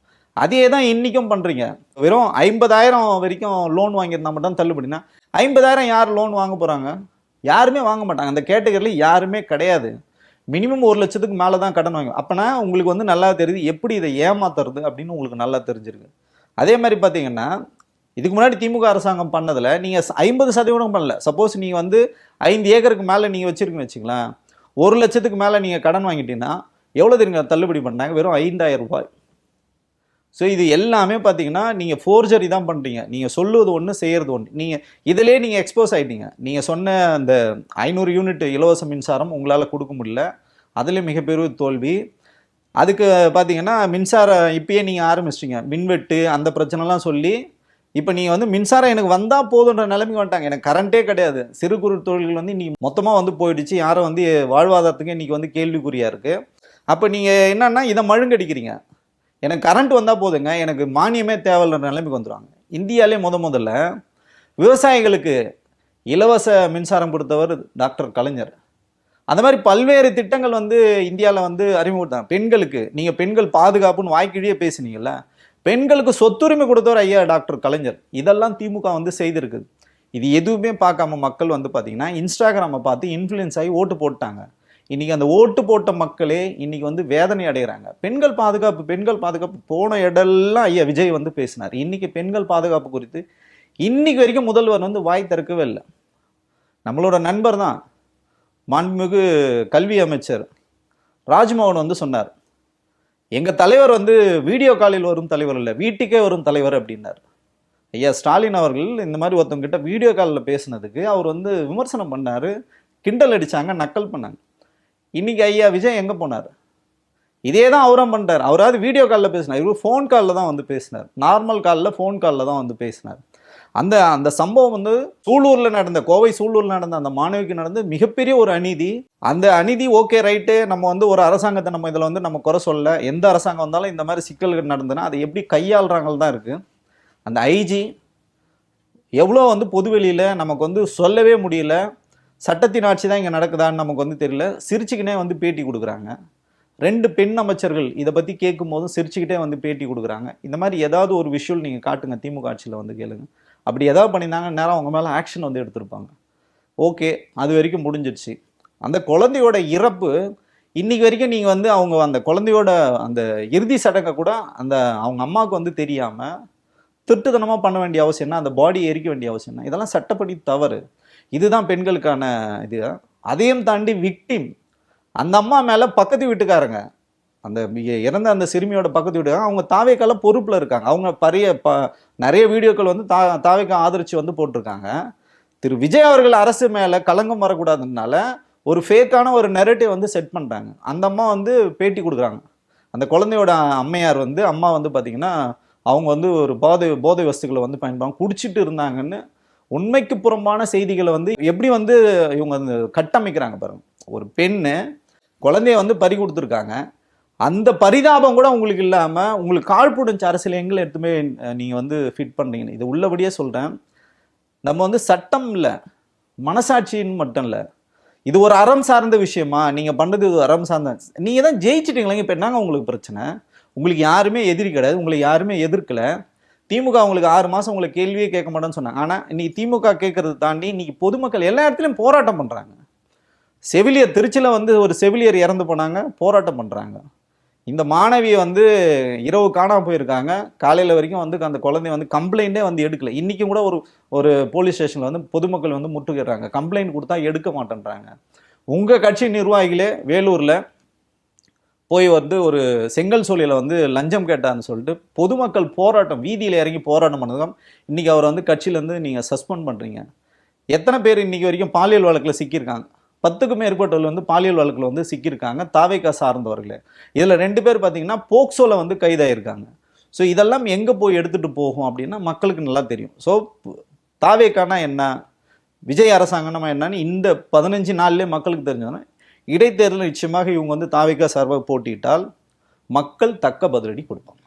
அதே தான் இன்றைக்கும் பண்ணுறீங்க. வெறும் 50,000 வரைக்கும் லோன் வாங்கியிருந்தா மட்டும் தள்ளுபடினா 50,000 யார் லோன் வாங்க போகிறாங்க? யாருமே வாங்க மாட்டாங்க. அந்த கேட்டகரியில் யாருமே கிடையாது. மினிமம் 1 லட்சத்துக்கு மேலே தான் கடன் வாங்க. அப்போனா உங்களுக்கு வந்து நல்லா தெரியுது எப்படி இதை ஏமாத்துறது அப்படின்னு உங்களுக்கு நல்லா தெரிஞ்சிருக்கு. அதே மாதிரி பார்த்தீங்கன்னா இதுக்கு முன்னாடி திமுக அரசாங்கம் பண்ணதில் நீங்கள் 50% பண்ணல. சப்போஸ் நீங்கள் வந்து 5 ஏக்கருக்கு மேலே நீங்கள் வச்சுருக்குன்னு வச்சுக்கலாம், 1 லட்சத்துக்கு மேலே நீங்கள் கடன் வாங்கிட்டீங்கன்னா எவ்வளோ தெரியுங்க தள்ளுபடி பண்ணாங்க? வெறும் 5,000 ரூபாய். ஸோ இது எல்லாமே பார்த்தீங்கன்னா நீங்கள் ஃபோர்ஜரி தான் பண்ணுறீங்க. நீங்கள் சொல்லுவது ஒன்று, செய்கிறது ஒன்று. நீங்கள் இதிலே நீங்கள் எக்ஸ்போஸ் ஆகிட்டீங்க. நீங்கள் சொன்ன அந்த 500 யூனிட் இலவச மின்சாரம் உங்களால் கொடுக்க முடியல, அதில் மிகப்பெரிய தோல்வி. அதுக்கு பார்த்தீங்கன்னா மின்சாரம் இப்பயே நீங்கள் ஆரம்பிச்சிட்டிங்க, மின்வெட்டு அந்த பிரச்சனைலாம் சொல்லி இப்போ நீங்கள் வந்து மின்சாரம் எனக்கு வந்தால் போதுன்ற நிலைமைக்கு வந்துட்டாங்க. எனக்கு கரண்ட்டே கிடையாது. சிறு குறு தொழில்கள் வந்து இன்றைக்கி மொத்தமாக வந்து போயிடுச்சு. யாரும் வந்து வாழ்வாதாரத்துக்கு இன்றைக்கி வந்து கேள்விக்குறியாக இருக்குது. அப்போ நீங்கள் என்னன்னா இதை மழுங்கடிக்கிறீங்க. எனக்கு கரண்ட் வந்தால் போதுங்க, எனக்கு மானியமே தேவையில்லை நிலைமைக்கு வந்துடுவாங்க. இந்தியாவிலே முதல்ல விவசாயிகளுக்கு இலவச மின்சாரம் கொடுத்தவர் டாக்டர் கலைஞர். அந்த மாதிரி பல்வேறு திட்டங்கள் வந்து இந்தியாவில் வந்து அறிமுகப்படுத்தாங்க. பெண்களுக்கு நீங்கள் பெண்கள் பாதுகாப்புன்னு வாய்க்கிழியே பேசுனீங்கல்ல, பெண்களுக்கு சொத்துரிமை கொடுத்தவர் ஐயா டாக்டர் கலைஞர். இதெல்லாம் திமுக வந்து செய்திருக்குது. இது எதுவுமே பார்க்காம மக்கள் வந்து பார்த்தீங்கன்னா இன்ஸ்டாகிராமை பார்த்து இன்ஃப்ளூயன்ஸ் ஆகி ஓட்டு போட்டாங்க. இன்றைக்கி அந்த ஓட்டு போட்ட மக்களே இன்றைக்கி வந்து வேதனை அடைகிறாங்க. பெண்கள் பாதுகாப்பு போன இடெல்லாம் ஐயா விஜய் வந்து பேசினார். இன்றைக்கி பெண்கள் பாதுகாப்பு குறித்து இன்றைக்கி வரைக்கும் முதல்வர் வந்து வாய் திறக்கவே இல்லை. நம்மளோட நண்பர் தான் மாண்புமிகு கல்வி அமைச்சர் ராஜ்மோகன் வந்து சொன்னார், எங்கள் தலைவர் வந்து வீடியோ காலில் வரும் தலைவர் இல்லை, வீட்டுக்கே வரும் தலைவர் அப்படின்னார். ஐயா ஸ்டாலின் அவர்கள் இந்த மாதிரி ஒருத்தவங்கிட்ட வீடியோ காலில் பேசினதுக்கு அவர் வந்து விமர்சனம் பண்ணார், கிண்டல் அடித்தாங்க, நக்கல் பண்ணாங்க. இன்றைக்கி ஐயா விஜய் எங்கே போனார்? இதே தான் அவரும் பண்ணிட்டார். அவராவது வீடியோ காலில் பேசினார், இவர் ஃபோன் காலில் தான் வந்து பேசினார். நார்மல் காலில் ஃபோன் காலில் தான் வந்து பேசினார். அந்த சம்பவம் வந்து சூலூரில் நடந்த, கோவை சூலூரில் நடந்த அந்த மாணவிக்கு நடந்த மிகப்பெரிய ஒரு அநீதி. அந்த அநீதி ஓகே ரைட்டு, நம்ம வந்து ஒரு அரசாங்கத்தை நம்ம இதில் வந்து நம்ம குறை சொல்ல, எந்த அரசாங்கம் வந்தாலும் இந்த மாதிரி சிக்கல்கள் நடந்ததுன்னா அதை எப்படி கையாளுறாங்கள் தான் இருக்குது. அந்த ஐஜி எவ்வளோ வந்து பொதுவெளியில் நமக்கு வந்து சொல்லவே முடியல, சட்டத்தின் ஆட்சி தான் இங்கே நடக்குதான்னு நமக்கு வந்து தெரியல, சிரிச்சுக்கினே வந்து பேட்டி கொடுக்குறாங்க. 2 பெண் அமைச்சர்கள் இதை பற்றி கேட்கும் போதும் சிரிச்சுக்கிட்டே வந்து பேட்டி கொடுக்குறாங்க. இந்த மாதிரி ஏதாவது ஒரு விஷுவல் நீங்கள் காட்டுங்க, திமுக ஆட்சியில் வந்து கேளுங்க. அப்படி ஏதாவது பண்ணியிருந்தாங்க நேரம் அவங்க மேலே ஆக்ஷன் வந்து எடுத்திருப்பாங்க. ஓகே, அது வரைக்கும் முடிஞ்சிடுச்சு. அந்த குழந்தையோட இறப்பு இன்னைக்கு வரைக்கும் நீங்கள் வந்து அவங்க அந்த குழந்தையோட அந்த இறுதி சடங்கை கூட அந்த அவங்க அம்மாவுக்கு வந்து தெரியாமல் திருட்டுத்தனமாக பண்ண வேண்டிய அவசியம் என்ன, அந்த பாடியை எரிக்க வேண்டிய அவசியம் என்ன, இதெல்லாம் சட்டப்படி தவறு. இதுதான் பெண்களுக்கான இது. அதையும் தாண்டி விக்டிம் அந்த அம்மா மேலே பக்கத்து வீட்டுக்காரங்க, அந்த இறந்த அந்த சிறுமியோட பக்கத்து வீட்டுக்காரங்க, அவங்க தாவேக்கால பொறுப்பில் இருக்காங்க. அவங்க நிறைய வீடியோக்கள் வந்து தாவேக்கா ஆதரித்து வந்து போட்டிருக்காங்க. திரு விஜய் அவர்கள் அரசு மேலே களங்கம் வரக்கூடாதுனால ஒரு ஃபேக்கான ஒரு நெரேட்டிவ் வந்து செட் பண்ணுறாங்க. அந்த அம்மா வந்து பேட்டி கொடுக்குறாங்க. அந்த குழந்தையோட அம்மையார் வந்து அம்மா வந்து பார்த்திங்கன்னா அவங்க வந்து ஒரு போதை வஸ்துக்களை வந்து பயன்படுத்தி குடிச்சிட்டு இருந்தாங்கன்னு உண்மைக்கு புறம்பான செய்திகளை வந்து எப்படி வந்து இவங்க வந்து கட்டமைக்கிறாங்க பாருங்க. ஒரு பெண்ணு குழந்தைய வந்து பறி கொடுத்துருக்காங்க. அந்த பரிதாபம் கூட உங்களுக்கு இல்லாமல் உங்களுக்கு காழ்ப்புணர்ச்சி அரசியல் எங்களை எடுத்துமே நீங்கள் வந்து ஃபிட் பண்ணுறீங்க. இது உள்ளபடியே சொல்கிறேன். நம்ம வந்து சட்டம் இல்லை, மனசாட்சின்னு மட்டும் இல்லை, இது ஒரு அறம் சார்ந்த விஷயமா நீங்கள் பண்ணுறது இது அறம் சார்ந்த. நீங்கள் தான் ஜெயிச்சிட்டீங்களா, இப்போ என்னங்க உங்களுக்கு பிரச்சனை? உங்களுக்கு யாருமே எதிரி கிடையாது, உங்களுக்கு யாருமே எதிர்க்கலை. திமுக உங்களுக்கு 6 மாதம் உங்களை கேள்வியே கேட்க மாட்டேன்னு சொன்னாங்க. ஆனால் இன்னைக்கு திமுக கேட்கறத தாண்டி இன்னைக்கு பொதுமக்கள் எல்லா இடத்துலையும் போராட்டம் பண்ணுறாங்க. செவிலியர் திருச்சியில் வந்து ஒரு செவிலியர் இறந்து போனாங்க, போராட்டம் பண்ணுறாங்க. இந்த மாணவியை வந்து இரவு காணாமல் போயிருக்காங்க, காலையில் வரைக்கும் வந்து அந்த குழந்தைய வந்து கம்ப்ளைண்ட்டே வந்து எடுக்கலை. இன்றைக்கும் கூட ஒரு போலீஸ் ஸ்டேஷனில் வந்து பொதுமக்கள் வந்து முற்றுகிறாங்க, கம்ப்ளைண்ட் கொடுத்தா எடுக்க மாட்டேன்றாங்க. உங்கள் கட்சி நிர்வாகிகளே வேலூரில் போய் வந்து ஒரு செங்கல் சூளையில் வந்து லஞ்சம் கேட்டான்னு சொல்லிட்டு பொதுமக்கள் போராட்டம், வீதியில் இறங்கி போராட்டம் பண்ணதும் இன்றைக்கி அவரை வந்து கட்சியிலேருந்து நீங்கள் சஸ்பெண்ட் பண்ணுறீங்க. எத்தனை பேர் இன்றைக்கி வரைக்கும் பாலியல் வழக்கில் சிக்கியிருக்காங்க? 10க்கும் மேற்பட்டவர்கள் வந்து பாலியல் வழக்கில் வந்து சிக்கியிருக்காங்க, தாவேக்கா சார்ந்தவர்களே. இதில் 2 பேர் பார்த்தீங்கன்னா போக்சோவில் வந்து கைதாயிருக்காங்க. ஸோ இதெல்லாம் எங்கே போய் எடுத்துகிட்டு போகும் அப்படின்னா மக்களுக்கு நல்லா தெரியும். ஸோ தாவேக்கானா என்ன, விஜய் அரசாங்கமா என்னன்னு இந்த 15 நாள்லேயே மக்களுக்கு தெரிஞ்சதுன்னா இடைத்தேர்தல் நிச்சயமாக இவங்க வந்து தாவேக்கா சார்பாக போட்டியிட்டால் மக்கள் தக்க பதிலடி கொடுப்பாங்க.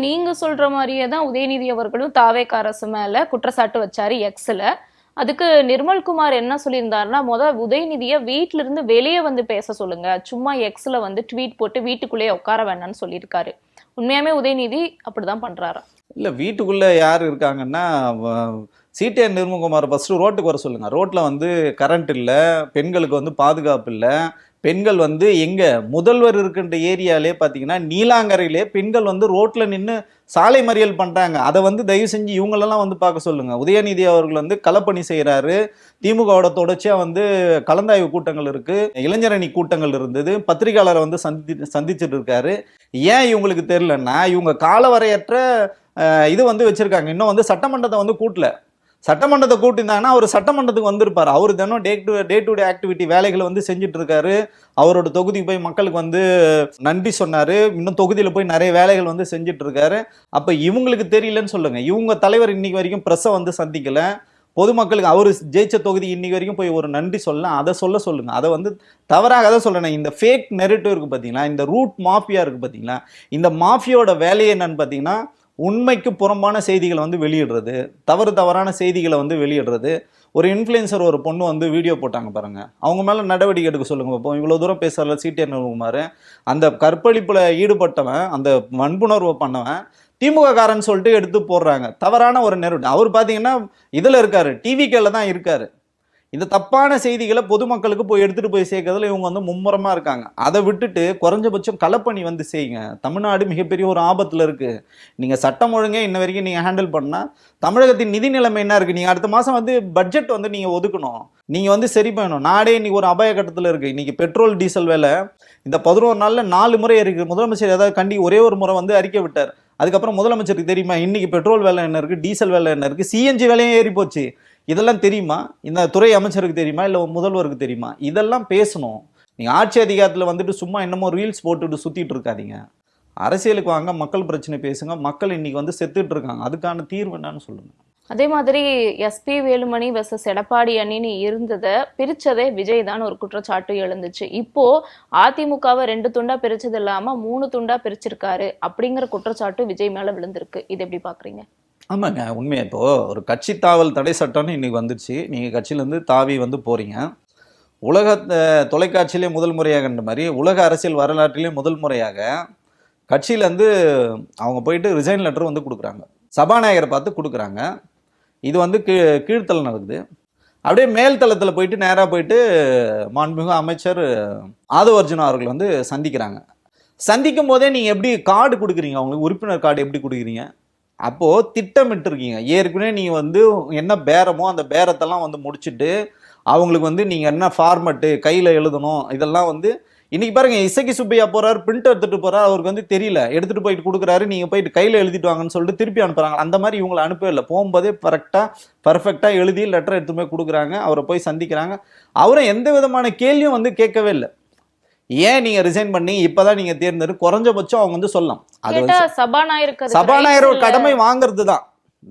நீங்க சொல்ற மாதிரியே தான் உதயநிதி அவர்களும் தாவேக்கா அரசு மேல குற்றச்சாட்டு வச்சாரு எக்ஸ்ல. அதுக்கு நிர்மல்குமார் என்ன சொல்லியிருந்தாருன்னா, உதயநிதியை வீட்டில இருந்து வெளியே வந்து பேச சொல்லுங்க, சும்மா எக்ஸ்ல வந்து ட்வீட் போட்டு வீட்டுக்குள்ளேயே உட்கார வேண்டாம்னு சொல்லியிருக்காரு. உண்மையாமே உதயநிதி அப்படிதான் பண்றாரா? இல்ல, வீட்டுக்குள்ள யார் இருக்காங்கன்னா சிடிஆர் நிர்மல்குமார் ஃபர்ஸ்ட் ரோட்டுக்கு வர சொல்லுங்க. ரோட்ல வந்து கரண்ட் இல்லை, பெண்களுக்கு வந்து பாதுகாப்பு இல்லை. பெண்கள் வந்து எங்க முதல்வர் இருக்கின்ற ஏரியாலே பார்த்தீங்கன்னா நீலாங்கரையிலே பெண்கள் வந்து ரோட்ல நின்று சாலை மறியல் பண்றாங்க. அதை வந்து தயவு செஞ்சு இவங்களெல்லாம் வந்து பார்க்க சொல்லுங்க. உதயநிதி அவர்கள் வந்து களப்பணி செய்கிறாரு. திமுகவோட தொடர்ச்சியாக வந்து கலந்தாய்வு கூட்டங்கள் இருக்கு, இளைஞரணி கூட்டங்கள் இருந்தது, பத்திரிகையாளரை வந்து சந்திச்சுட்டு இருக்காரு. ஏன் இவங்களுக்கு தெரியலன்னா இவங்க காலவரையற்ற இது வந்து வச்சிருக்காங்க. இன்னும் வந்து சட்டமன்றத்தை வந்து கூட்டல. சட்டமன்றத்தை கூட்டியிருந்தாங்கன்னா அவர் சட்டமன்றத்துக்கு வந்திருப்பார். அவர் தினம் டே டு டே ஆக்டிவிட்டி வேலைகளை வந்து செஞ்சுட்டு இருக்காரு. அவரோட தொகுதிக்கு போய் மக்களுக்கு வந்து நன்றி சொன்னார். இன்னும் தொகுதியில் போய் நிறைய வேலைகள் வந்து செஞ்சுட்டு இருக்காரு. அப்போ இவங்களுக்கு தெரியலன்னு சொல்லுங்க. இவங்க தலைவர் இன்னைக்கு வரைக்கும் ப்ரெஸ்ஸை வந்து சந்திக்கல. பொதுமக்களுக்கு அவர் ஜெயிச்ச தொகுதி இன்னைக்கு வரைக்கும் போய் ஒரு நன்றி சொல்லலாம், அதை சொல்லுங்க. அதை வந்து தவறாக அதை சொல்லணும். இந்த ஃபேக் நெரேட்டிவ் இருக்குது பார்த்தீங்களா, இந்த ரூட் மாஃபியா இருக்குது பார்த்தீங்களா, இந்த மாஃபியோட வேலையை என்னன்னு பார்த்தீங்கன்னா உண்மைக்கு புறம்பான செய்திகளை வந்து வெளியிடுறது, தவறான செய்திகளை வந்து வெளியிடுறது. ஒரு இன்ஃப்ளூயன்சர் ஒரு பொண்ணு வந்து வீடியோ போட்டாங்க பாருங்க, அவங்க மேலே நடவடிக்கை எடுக்க சொல்லுங்க. இப்போ இவ்வளோ தூரம் பேசுகிறல சிடிஆர் நிர்மல்குமார், அந்த கற்பழிப்பில் ஈடுபட்டவன், அந்த வன்புணர்வை பண்ணவன் திமுக காரன்னு சொல்லிட்டு எடுத்து போடுறாங்க. தவறான ஒரு நெருடு. அவர் பார்த்தீங்கன்னா இதில் இருக்காரு, டிவிக்கேல தான் இருக்காரு. இந்த தப்பான செய்திகளை பொதுமக்களுக்கு போய் எடுத்துகிட்டு போய் சேர்க்கறதுல இவங்க வந்து மும்முரமாக இருக்காங்க. அதை விட்டுட்டு குறைஞ்சபட்சம் களப்பணி வந்து செய்யுங்க. தமிழ்நாடு மிகப்பெரிய ஒரு ஆபத்தில் இருக்குது. நீங்கள் சட்டம் ஒழுங்கே இன்ன வரைக்கும் நீங்கள் ஹேண்டில் பண்ணால் தமிழகத்தின் நிதி நிலைமை என்ன இருக்குது? நீங்கள் அடுத்த மாதம் வந்து பட்ஜெட் வந்து நீங்கள் ஒதுக்கணும், நீங்கள் வந்து சரி பண்ணணும். நாடே இன்னைக்கு ஒரு அபாய கட்டத்தில் இருக்குது. இன்றைக்கி பெட்ரோல் டீசல் விலை இந்த 11 நாளில் 4 முறை இருக்குது. முதலமைச்சர் ஏதாவது ஒரே ஒரு முறை வந்து அறிக்கை விட்டார். அதுக்கப்புறம் முதலமைச்சருக்கு தெரியுமா இன்னைக்கு பெட்ரோல் விலை என்ன இருக்குது, டீசல் விலை என்ன இருக்குது, சிஎன்ஜி விலையும் ஏறி போச்சு. இதெல்லாம் தெரியுமா? இந்த துறை அமைச்சருக்கு தெரியுமா, இல்லை முதல்வருக்கு தெரியுமா? இதெல்லாம் பேசணும். நீங்கள் ஆட்சி அதிகாரத்தில் வந்துட்டு சும்மா என்னமோ ரீல்ஸ் போட்டுட்டு சுற்றிட்டு இருக்காதீங்க. அரசியலுக்கு வாங்க, மக்கள் பிரச்சனை பேசுங்க. மக்கள் இன்னைக்கு வந்து செத்துட்டு இருக்காங்க, அதுக்கான தீர்வு என்னன்னு சொல்லுங்க. அதே மாதிரி எஸ்பி வேலுமணி வெர்சஸ் எடப்பாடி அணின்னு இருந்ததை பிரிச்சதே விஜய் தான் ஒரு குற்றச்சாட்டு எழுந்துச்சு. இப்போ அதிமுகவை 2 துண்டா பிரிச்சது இல்லாம 3 துண்டா பிரிச்சிருக்காரு அப்படிங்கிற குற்றச்சாட்டு விஜய் மேல விழுந்திருக்கு. இது எப்படி பாக்குறீங்க? ஆமாங்க, உண்மையா. இப்போ ஒரு கட்சி தாவல் தடை சட்டம்னு இன்னைக்கு வந்துருச்சு. நீங்கள் கட்சியிலேருந்து தாவி வந்து போறீங்க. உலக தொலைக்காட்சியிலே முதல் முறையாகன்ற மாதிரி உலக அரசியல் வரலாற்றிலே முதல் முறையாக கட்சியிலேருந்து அவங்க போயிட்டு ரிசைன் லெட்டர் வந்து கொடுக்குறாங்க, சபாநாயகரை பார்த்து கொடுக்குறாங்க. இது வந்து கீழ்த்தல் நடக்குது. அப்படியே மேல் தளத்தில் போயிட்டு நேராக போயிட்டு மாண்புமிகு அமைச்சர் ஆதவ அர்ஜுனா அவர்கள் வந்து சந்திக்கிறாங்க. சந்திக்கும் போதே நீங்கள் எப்படி கார்டு கொடுக்குறீங்க, அவங்களுக்கு உறுப்பினர் கார்டு எப்படி கொடுக்குறீங்க? அப்போது திட்டமிட்டுருக்கீங்க. ஏற்கனவே நீங்கள் வந்து என்ன பேரமோ அந்த பேரத்தெல்லாம் வந்து முடிச்சுட்டு அவங்களுக்கு வந்து நீங்கள் என்ன ஃபார்மட்டு கையில் எழுதணும் இதெல்லாம் வந்து இன்னைக்கு பாருங்க, இசக்கி சுப்பையா போறாரு, பிரிண்ட் எடுத்துட்டு போறாரு, அவருக்கு வந்து தெரியல, எடுத்துட்டு போயிட்டு கொடுக்குறாரு, நீங்க போயிட்டு கையில எழுதிட்டு வாங்கன்னு சொல்லிட்டு திருப்பி அனுப்புறாங்க. அந்த மாதிரி இவங்களை அனுப்பவே இல்லை. போகும்போதே பர்ஃபெக்டா எழுதி லெட்டர் எடுத்து போய் கொடுக்குறாங்க, அவரை போய் சந்திக்கிறாங்க. அவரும் எந்த விதமான கேள்வியும் வந்து கேட்கவே இல்லை. ஏன் நீங்க ரிசைன் பண்ணி இப்பதான் நீங்க தேர்ந்தெடுத்து குறைஞ்சபட்சம் அவங்க வந்து சொல்லலாம். அது வந்து சபாநாயகர் கடமை வாங்குறது தான்.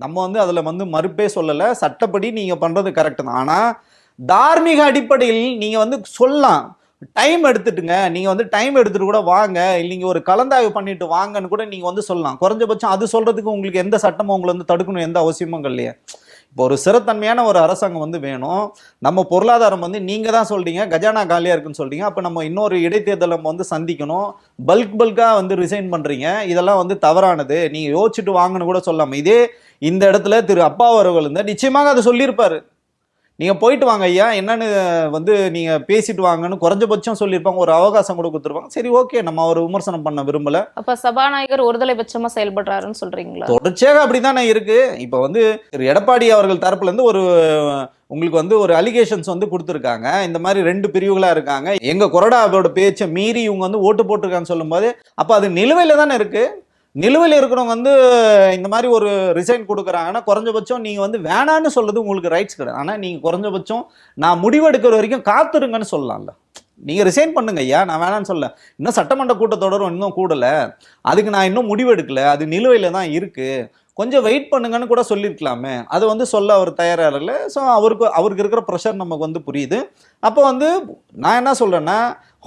நம்ம வந்து அதுல வந்து மறுப்பே சொல்லல. சட்டப்படி நீங்க பண்றது கரெக்ட் தான். ஆனா தார்மீக அடிப்படையில் நீங்க வந்து சொல்லலாம், டைம் எடுத்துட்டுங்க, நீங்க வந்து டைம் எடுத்துட்டு கூட வாங்க, இல்லைங்க ஒரு கலந்தாய்வு பண்ணிட்டு வாங்கன்னு கூட நீங்க வந்து சொல்லலாம். குறைஞ்சபட்சம் அது சொல்றதுக்கு உங்களுக்கு எந்த சட்டமும் உங்களை வந்து தடுக்கணும் எந்த அவசியமும் இல்லையே. இப்போ ஒரு சிறத்தன்மையான ஒரு அரசாங்கம் வந்து வேணும். நம்ம பொருளாதாரம் வந்து நீங்க தான் சொல்றீங்க கஜானா காலியா இருக்குன்னு சொல்றீங்க. அப்ப நம்ம இன்னொரு இடைத்தேர்தல் நம்ம வந்து சந்திக்கணும், பல்கா வந்து ரிசைன் பண்றீங்க, இதெல்லாம் வந்து தவறானது, நீங்க யோசிச்சுட்டு வாங்கன்னு கூட சொல்லாம. இதே இந்த இடத்துல திரு அப்பா அவர்கள் இருந்தா நிச்சயமாக அதை சொல்லியிருப்பாரு. நீங்க போயிட்டு வாங்க ஐயா, என்னன்னு வந்து நீங்க பேசிட்டு வாங்கன்னு குறைஞ்சபட்சம் சொல்லியிருப்பாங்க, ஒரு அவகாசம் கூட கொடுத்துருப்பாங்க. சரி, ஓகே, நம்ம அவர் விமர்சனம் பண்ண விரும்பல. அப்ப சபாநாயகர் ஒருதலை பட்சமா செயல்படுறாருன்னு சொல்றீங்களா? தொடர்ச்சியாக அப்படித்தானே இருக்கு. இப்ப வந்து திரு எடப்பாடி அவர்கள் தரப்புல இருந்து ஒரு உங்களுக்கு வந்து ஒரு அலிகேஷன்ஸ் வந்து கொடுத்துருக்காங்க. இந்த மாதிரி 2 பிரிவுகளா இருக்காங்க, எங்க கொறடாவோட பேச்சை மீறி இவங்க வந்து ஓட்டு போட்டிருக்கான்னு சொல்லும் போது அப்ப அது நிலுவையில தானே இருக்கு. நிலுவையில் இருக்கிறவங்க வந்து இந்த மாதிரி ஒரு ரிசைன் கொடுக்குறாங்கன்னா குறைஞ்சபட்சம் நீங்கள் வந்து வேணான்னு சொல்றது உங்களுக்கு ரைட்ஸ் கிடையாது. ஆனால் நீங்கள் குறைஞ்சபட்சம் நான் முடிவெடுக்கிற வரைக்கும் காத்துருங்கன்னு சொல்லலாம்ல. நீங்கள் ரிசைன் பண்ணுங்க ஐயா, நான் வேணான்னு சொல்ல. இன்னும் சட்டமன்ற கூட்டத்தொடரும் இன்னும் கூடலை, அதுக்கு நான் இன்னும் முடிவெடுக்கல, அது நிலுவையில் தான் இருக்குது, கொஞ்சம் வெயிட் பண்ணுங்கன்னு கூட சொல்லியிருக்கலாமே. அதை வந்து சொல்ல அவர் தயாராக இல்லை. ஸோ அவருக்கு இருக்கிற ப்ரெஷர் நமக்கு வந்து புரியுது. அப்போ வந்து நான் என்ன சொல்கிறேன்னா,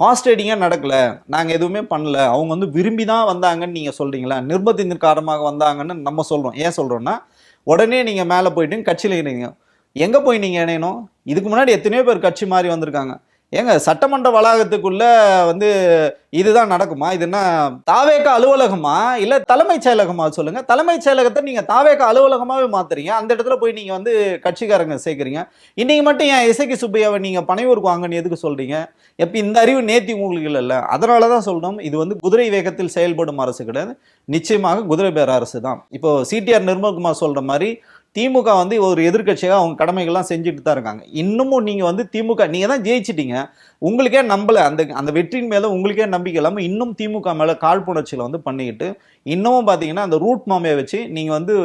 ஹாஸ்டேடிங்காக நடக்கலை, நாங்கள் எதுவுமே பண்ணல, அவங்க வந்து விரும்பி தான் வந்தாங்கன்னு நீங்கள் சொல்கிறீங்களா, நிர்பந்தத்தின் காரணமாக வந்தாங்கன்னு நம்ம சொல்கிறோம். ஏன் சொல்கிறோன்னா, உடனே நீங்கள் மேலே போயிட்டு கட்சியில் இணைங்க. எங்கே போய் நீங்கள் இணையணும்? இதுக்கு முன்னாடி எத்தனையோ பேர் கட்சி மாறி வந்திருக்காங்க. ஏங்க சட்டமன்ற வளாகத்துக்குள்ள வந்து இதுதான் நடக்குமா? இது என்ன தாவேகா அலுவலகமா இல்லை தலைமைச் செயலகமா? சொல்லுங்க. தலைமைச் செயலகத்தை நீங்க தாவேகா அலுவலகமாவே மாத்துறீங்க, அந்த இடத்துல போய் நீங்க வந்து கட்சிக்காரங்க சேர்க்குறீங்க. இன்னைக்கு மட்டும் ஏன் இசக்கி சுப்பையாவை நீங்க பனையூருக்கு வாங்கன்னு எதுக்கு சொல்றீங்க? எப்ப இந்த அறிவு நேத்தி உங்களுக்கு இல்லைல்ல. அதனாலதான் சொல்றோம், இது வந்து குதிரை வேகத்தில் செயல்படும் அரசு கிடையாது, நிச்சயமாக குதிரை பேர அரசு தான். இப்போ சிடிஆர் நிர்மல்குமார் சொல்ற மாதிரி திமுக வந்து ஒரு எதிர்கட்சியாக அவங்க கடமைகள்லாம் செஞ்சுட்டு தான் இருக்காங்க. இன்னமும் நீங்கள் வந்து திமுக நீங்கள் தான் ஜெயிச்சிட்டீங்க, உங்களுக்கே நம்பலை, அந்த வெற்றியின் மேலே உங்களுக்கே நம்பிக்கை இல்லாமல் இன்னும் திமுக மேலே காழ்ப்புணர்ச்சியில் வந்து பண்ணிக்கிட்டு இன்னமும் பார்த்தீங்கன்னா அந்த ரூட் மாமையை வச்சு நீங்கள் வந்து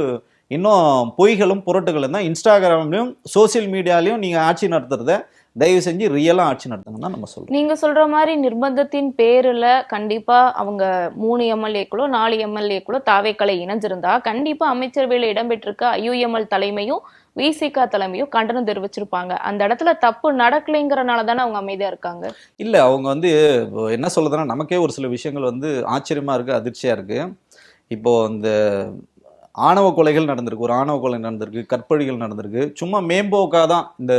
இன்னும் பொய்களும் புரட்டுகளும் தான் இன்ஸ்டாகிராம்லையும் சோசியல் மீடியாலையும் நீங்கள் ஆட்சி நடத்துறத தயவு செஞ்சு ரியலாக ஆட்சி நடத்துங்கன்னா நம்ம சொல்றோம். நீங்க சொல்ற மாதிரி நிர்பந்தத்தின் பேருல கண்டிப்பா அவங்க 3 எம்எல்ஏக்களோ 4 எம்எல்ஏக்களோ தாவேக்களை இணைஞ்சிருந்தா கண்டிப்பா அமைச்சரவையில இடம்பெற்றிருக்க ஐயுஎம்எல் தலைமையும் விசிக தலைமையும் கண்டனம் தெரிவிச்சிருப்பாங்க. அந்த இடத்துல தப்பு நடக்கலைங்கிறனால தானே அவங்க அமைதியா இருக்காங்க. இல்ல, அவங்க வந்து என்ன சொல்றதுன்னா, நமக்கே ஒரு சில விஷயங்கள் வந்து ஆச்சரியமா இருக்கு, அதிர்ச்சியா இருக்கு. இப்போ இந்த ஆணவ கொலைகள் நடந்திருக்கு, ஒரு ஆணவ கொலை நடந்திருக்கு, கற்பழிகள் நடந்திருக்கு. சும்மா மேம்போக்காக தான் இந்த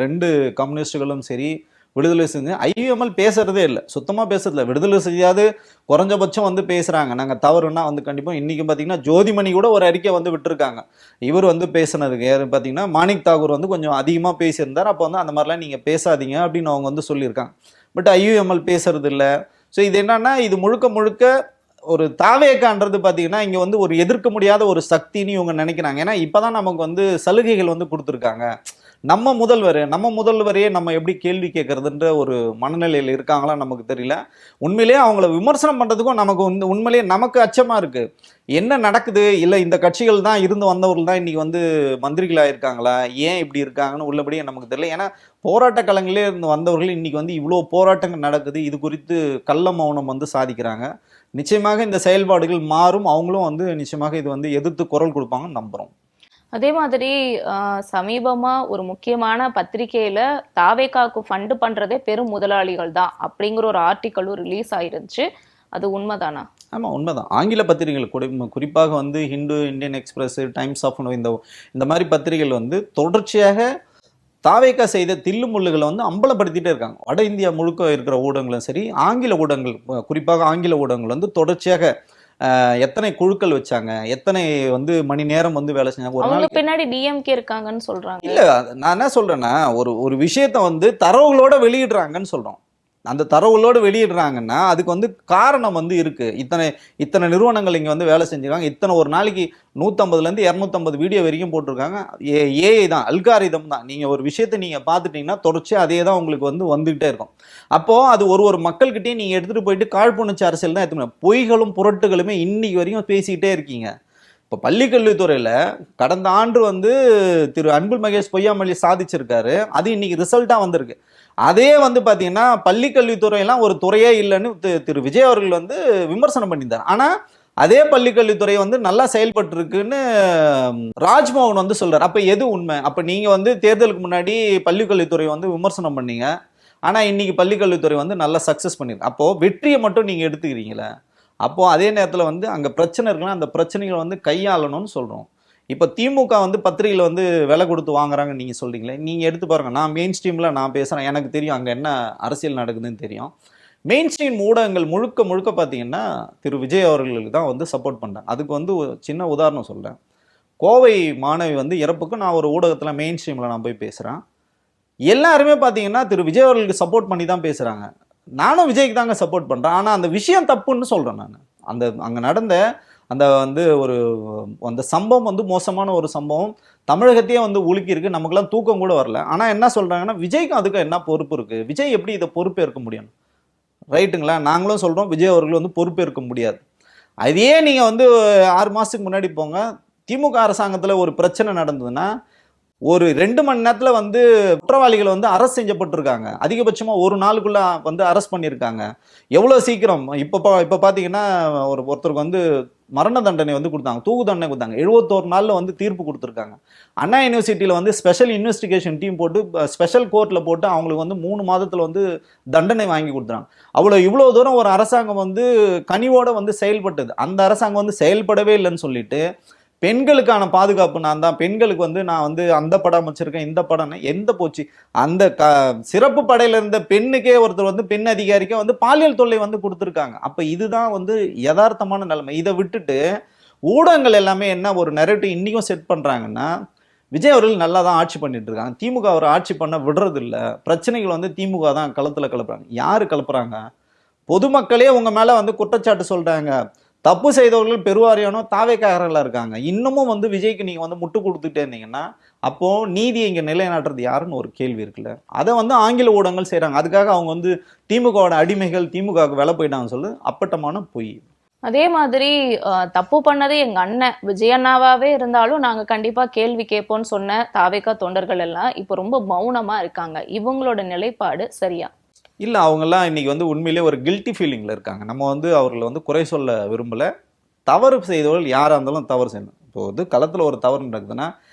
2 கம்யூனிஸ்டுகளும் சரி விடுதலை செஞ்சு ஐயுஎம்எல் பேசுறதே இல்லை, சுத்தமாக பேசுறதில்ல. விடுதலை செய்யாது குறைஞ்சபட்சம் வந்து பேசுகிறாங்க, நாங்கள் தவறுனா வந்து கண்டிப்பாக. இன்றைக்கி பார்த்தீங்கன்னா ஜோதிமணி கூட ஒரு அறிக்கை வந்து விட்டுருக்காங்க. இவர் வந்து பேசுனதுக்கு யார் பார்த்தீங்கன்னா மாணிக் தாகூர் வந்து கொஞ்சம் அதிகமாக பேசியிருந்தார். அப்போ வந்து அந்த மாதிரிலாம் நீங்கள் பேசாதீங்க அப்படின்னு அவங்க வந்து சொல்லியிருக்காங்க. பட் ஐயுஎம்எல் பேசுறது இல்லை. ஸோ இது என்னன்னா, இது முழுக்க முழுக்க ஒரு தாவேக்கான்றது பார்த்தீங்கன்னா இங்கே வந்து ஒரு எதிர்க்க முடியாத ஒரு சக்தின்னு இவங்க நினைக்கிறாங்க. ஏன்னா இப்போ தான் நமக்கு வந்து சலுகைகள் வந்து கொடுத்துருக்காங்க. நம்ம முதல்வரையே நம்ம எப்படி கேள்வி கேட்கறதுன்ற ஒரு மனநிலையில் இருக்காங்களா நமக்கு தெரியல. உண்மையிலேயே அவங்கள விமர்சனம் பண்ணுறதுக்கும் நமக்கு வந்து உண்மையிலேயே நமக்கு அச்சமாக இருக்குது. என்ன நடக்குது, இல்லை இந்த கட்சிகள் தான் இருந்து வந்தவர்கள் தான் இன்றைக்கி வந்து மந்திரிகளாக இருக்காங்களா, ஏன் இப்படி இருக்காங்கன்னு உள்ளபடியே நமக்கு தெரியல. ஏன்னா போராட்ட களங்களே இருந்து வந்தவர்கள் இன்றைக்கி வந்து இவ்வளோ போராட்டங்கள் நடக்குது, இது குறித்து கள்ள மௌனம் வந்து சாதிக்கிறாங்க. நிச்சயமாக இந்த செயல்பாடுகள் மாறும், அவங்களும் வந்து நிச்சயமாக இது வந்து எதிர்த்து குரல் கொடுப்பாங்கன்னு நம்புகிறோம். அதே மாதிரி சமீபமா ஒரு முக்கியமான பத்திரிகையில தாவேகாக்கு ஃபண்டு பண்றதே பெரும் முதலாளிகள் தான் அப்படிங்கிற ஒரு ஆர்டிக்கலும் ரிலீஸ் ஆயிருந்துச்சு. அது உண்மைதானா? ஆமாம், உண்மைதான். ஆங்கில பத்திரிகைகள் குறிப்பாக வந்து Hindu, Indian Express, Times of இந்த மாதிரி பத்திரிகைகள் வந்து தொடர்ச்சியாக தாவேகா செய்த தில்லு முள்ளுகளை வந்து அம்பலப்படுத்திட்டே இருக்காங்க. வட இந்தியா முழுக்க இருக்கிற ஊடகங்களும் சரி, ஆங்கில ஊடகங்கள் குறிப்பாக ஆங்கில ஊடகங்கள் வந்து தொடர்ச்சியாக எத்தனை குழுக்கள் வச்சாங்க, எத்தனை வந்து மணி நேரம் வந்து வேலை செஞ்சாங்க ஒரு அவங்க நாளைக்கு. பின்னாடி டிஎம்கே இருக்காங்கன்னு சொல்றாங்க. இல்ல நான் என்ன சொல்றேன்னா, ஒரு விஷயத்த வந்து தரவுகளோட வெளியிடுறாங்கன்னு சொல்றோம். அந்த தரவுகளோடு வெளியிடுறாங்கன்னா அதுக்கு வந்து காரணம் வந்து இருக்கு. இத்தனை நிறுவனங்கள் இங்க வந்து வேலை செஞ்சிருக்காங்க, இத்தனை ஒரு நாளைக்கு 150லேருந்து 250 வீடியோ வரைக்கும் போட்டிருக்காங்க. ஏஐ தான், அல்காரிதம் தான். நீங்க ஒரு விஷயத்தை நீங்க பார்த்துட்டீங்கன்னா தொடர்ச்சியா அதே தான் உங்களுக்கு வந்து வந்துகிட்டே இருக்கும். அப்போ அது ஒரு மக்கள்கிட்டயும் நீங்க எடுத்துட்டு போயிட்டு காழ்ப்புணர்ச்சி அரசியல் தான் எடுத்துக்கணும். பொய்களும் புரட்டுகளுமே இன்னைக்கு வரைக்கும் பேசிக்கிட்டே இருக்கீங்க. இப்போ பள்ளிக்கல்வித்துறையில் கடந்த ஆண்டு வந்து திரு அன்பில் மகேஷ் பொய்யாமொழி சாதிச்சிருக்காரு. அது இன்னைக்கு ரிசல்ட்டாக வந்திருக்கு. அதே வந்து பார்த்தீங்கன்னா பள்ளிக்கல்வித்துறையெல்லாம் ஒரு துறையே இல்லைன்னு திரு விஜய் அவர்கள் வந்து விமர்சனம் பண்ணியிருந்தார். ஆனால் அதே பள்ளிக்கல்வித்துறை வந்து நல்லா செயல்பட்டு இருக்குன்னு ராஜ்மோகன் வந்து சொல்றாரு. அப்போ எது உண்மை? அப்போ நீங்கள் வந்து தேர்தலுக்கு முன்னாடி பள்ளிக்கல்வித்துறை வந்து விமர்சனம் பண்ணீங்க, ஆனால் இன்னைக்கு பள்ளிக்கல்வித்துறை வந்து நல்லா சக்ஸஸ் பண்ணிருக்கு. அப்போது வெற்றியை மட்டும் நீங்கள் எடுத்துக்கிறீங்களே, அப்போது அதே நேரத்தில் வந்து அங்கே பிரச்சனை இருக்குன்னா அந்த பிரச்சனைகளை வந்து கையாளணும்னு சொல்கிறோம். இப்போ திமுக வந்து பத்திரிகையில் வந்து விலை கொடுத்து வாங்குறாங்கன்னு நீங்கள் சொல்கிறீங்களே, நீங்கள் எடுத்து பாருங்கள். நான் மெயின் ஸ்ட்ரீமில் நான் பேசுகிறேன், எனக்கு தெரியும் அங்கே என்ன அரசியல் நடக்குதுன்னு தெரியும். மெயின் ஸ்ட்ரீம் ஊடகங்கள் முழுக்க பார்த்தீங்கன்னா திரு விஜய் அவர்களுக்கு தான் வந்து சப்போர்ட் பண்ணுறாங்க. அதுக்கு வந்து ஒரு சின்ன உதாரணம் சொல்கிறேன். கோவை மாணவி வந்து இறப்புக்கு நான் ஒரு ஊடகத்தில் மெயின் ஸ்ட்ரீமில் நான் போய் பேசுகிறேன். எல்லாருமே பார்த்தீங்கன்னா திரு விஜய் அவர்களுக்கு சப்போர்ட் பண்ணி தான் பேசுகிறாங்க. நானும் விஜய்க்கு தாங்க சப்போர்ட் பண்ணுறேன். ஆனால் அந்த விஷயம் தப்புன்னு சொல்கிறேன் நான். அங்கே நடந்த அந்த வந்து அந்த சம்பவம் வந்து மோசமான ஒரு சம்பவம், தமிழகத்தையே வந்து உலுக்கியிருக்கு. நமக்குலாம் தூக்கம் கூட வரல. ஆனால் என்ன சொல்கிறாங்கன்னா விஜய்க்கும் அதுக்கு என்ன பொறுப்பு இருக்குது, விஜய் எப்படி இதை பொறுப்பேற்க முடியும்? ரைட்டுங்களா? நாங்களும் சொல்கிறோம் விஜய் அவர்கள் வந்து பொறுப்பேற்க முடியாது. அதையே நீங்கள் வந்து 6 மாதத்துக்கு முன்னாடி போங்க, திமுக அரசாங்கத்தில் ஒரு பிரச்சனை நடந்ததுன்னா ஒரு 2 மணி நேரத்தில் வந்து குற்றவாளிகள் வந்து அரெஸ்ட் செஞ்சப்பட்டிருக்காங்க. அதிகபட்சமாக ஒரு நாளுக்குள்ள வந்து அரெஸ்ட் பண்ணியிருக்காங்க. எவ்வளோ சீக்கிரம் இப்போ பார்த்தீங்கன்னா ஒருத்தருக்கு வந்து மரண தண்டனை வந்து கொடுத்தாங்க, தூக்கு தண்டனை கொடுத்தாங்க. 71 நாளில் வந்து தீர்ப்பு கொடுத்துருக்காங்க. அண்ணா யூனிவர்சிட்டியில் வந்து ஸ்பெஷல் இன்வெஸ்டிகேஷன் டீம் போட்டு ஸ்பெஷல் கோர்ட்டில் போட்டு அவங்களுக்கு வந்து 3 மாதத்தில் வந்து தண்டனை வாங்கி கொடுத்துறாங்க. இவ்வளோ தூரம் ஒரு அரசாங்கம் வந்து கனிவோடு வந்து செயல்பட்டது. அந்த அரசாங்கம் வந்து செயல்படவே இல்லைன்னு சொல்லிட்டு பெண்களுக்கான பாதுகாப்பு நான் தான், பெண்களுக்கு வந்து நான் வந்து அந்த படம் அமைச்சிருக்கேன், இந்த படம் எந்த போச்சு? அந்த சிறப்பு படையில இருந்த பெண்ணுக்கே ஒருத்தர் வந்து பெண் அதிகாரிக்கே வந்து பாலியல் தொல்லை வந்து கொடுத்துருக்காங்க. அப்போ இதுதான் வந்து யதார்த்தமான நிலைமை. இதை விட்டுட்டு ஊடகங்கள் எல்லாமே என்ன ஒரு நெரேட்டிவ் இன்னைக்கும் செட் பண்ணுறாங்கன்னா, விஜய் அவர்கள் நல்லா தான் ஆட்சி பண்ணிட்டு இருக்காங்க, திமுக அவர் ஆட்சி பண்ண விடுறது இல்லை, பிரச்சனைகள் வந்து திமுக தான் களத்தில் கிளப்புறாங்க. யார் கிளப்புறாங்க? பொதுமக்களே உங்க மேலே வந்து குற்றச்சாட்டு சொல்கிறாங்க. தப்பு செய்தவர்கள் பெருவாரியானோ தாவேக்காரர்களாக இருக்காங்க. இன்னமும் வந்து விஜய்க்கு நீங்கள் வந்து முட்டு கொடுத்துட்டே இருந்தீங்கன்னா அப்போது நீதியை இங்கே நிலைநாட்டுறது யாருன்னு ஒரு கேள்வி இருக்குல்ல. அதை வந்து ஆங்கில ஊடகங்கள் செய்கிறாங்க. அதுக்காக அவங்க வந்து திமுகவோட அடிமைகள், திமுகவுக்கு விலை போயிட்டாங்கன்னு சொல்லி அப்பட்டமான பொய். அதே மாதிரி தப்பு பண்ணதே எங்க அண்ணன் விஜய் அண்ணாவாவே இருந்தாலும் நாங்க கண்டிப்பா கேள்வி கேட்போம்னு சொன்ன தாவேக்கா தொண்டர்கள் எல்லாம் இப்போ ரொம்ப மௌனமா இருக்காங்க. இவங்களோட நிலைப்பாடு சரியா? இல்லை, அவங்கெல்லாம் இன்றைக்கி வந்து உண்மையிலே ஒரு கில்ட்டி ஃபீலிங்கில் இருக்காங்க. நம்ம வந்து அவர்களை வந்து குறை சொல்ல விரும்பலை. தவறு செய்தவர்கள் யாராக இருந்தாலும் தவறு செய்யணும். இப்போ வந்து களத்தில் ஒரு தவறு நடக்குதுன்னா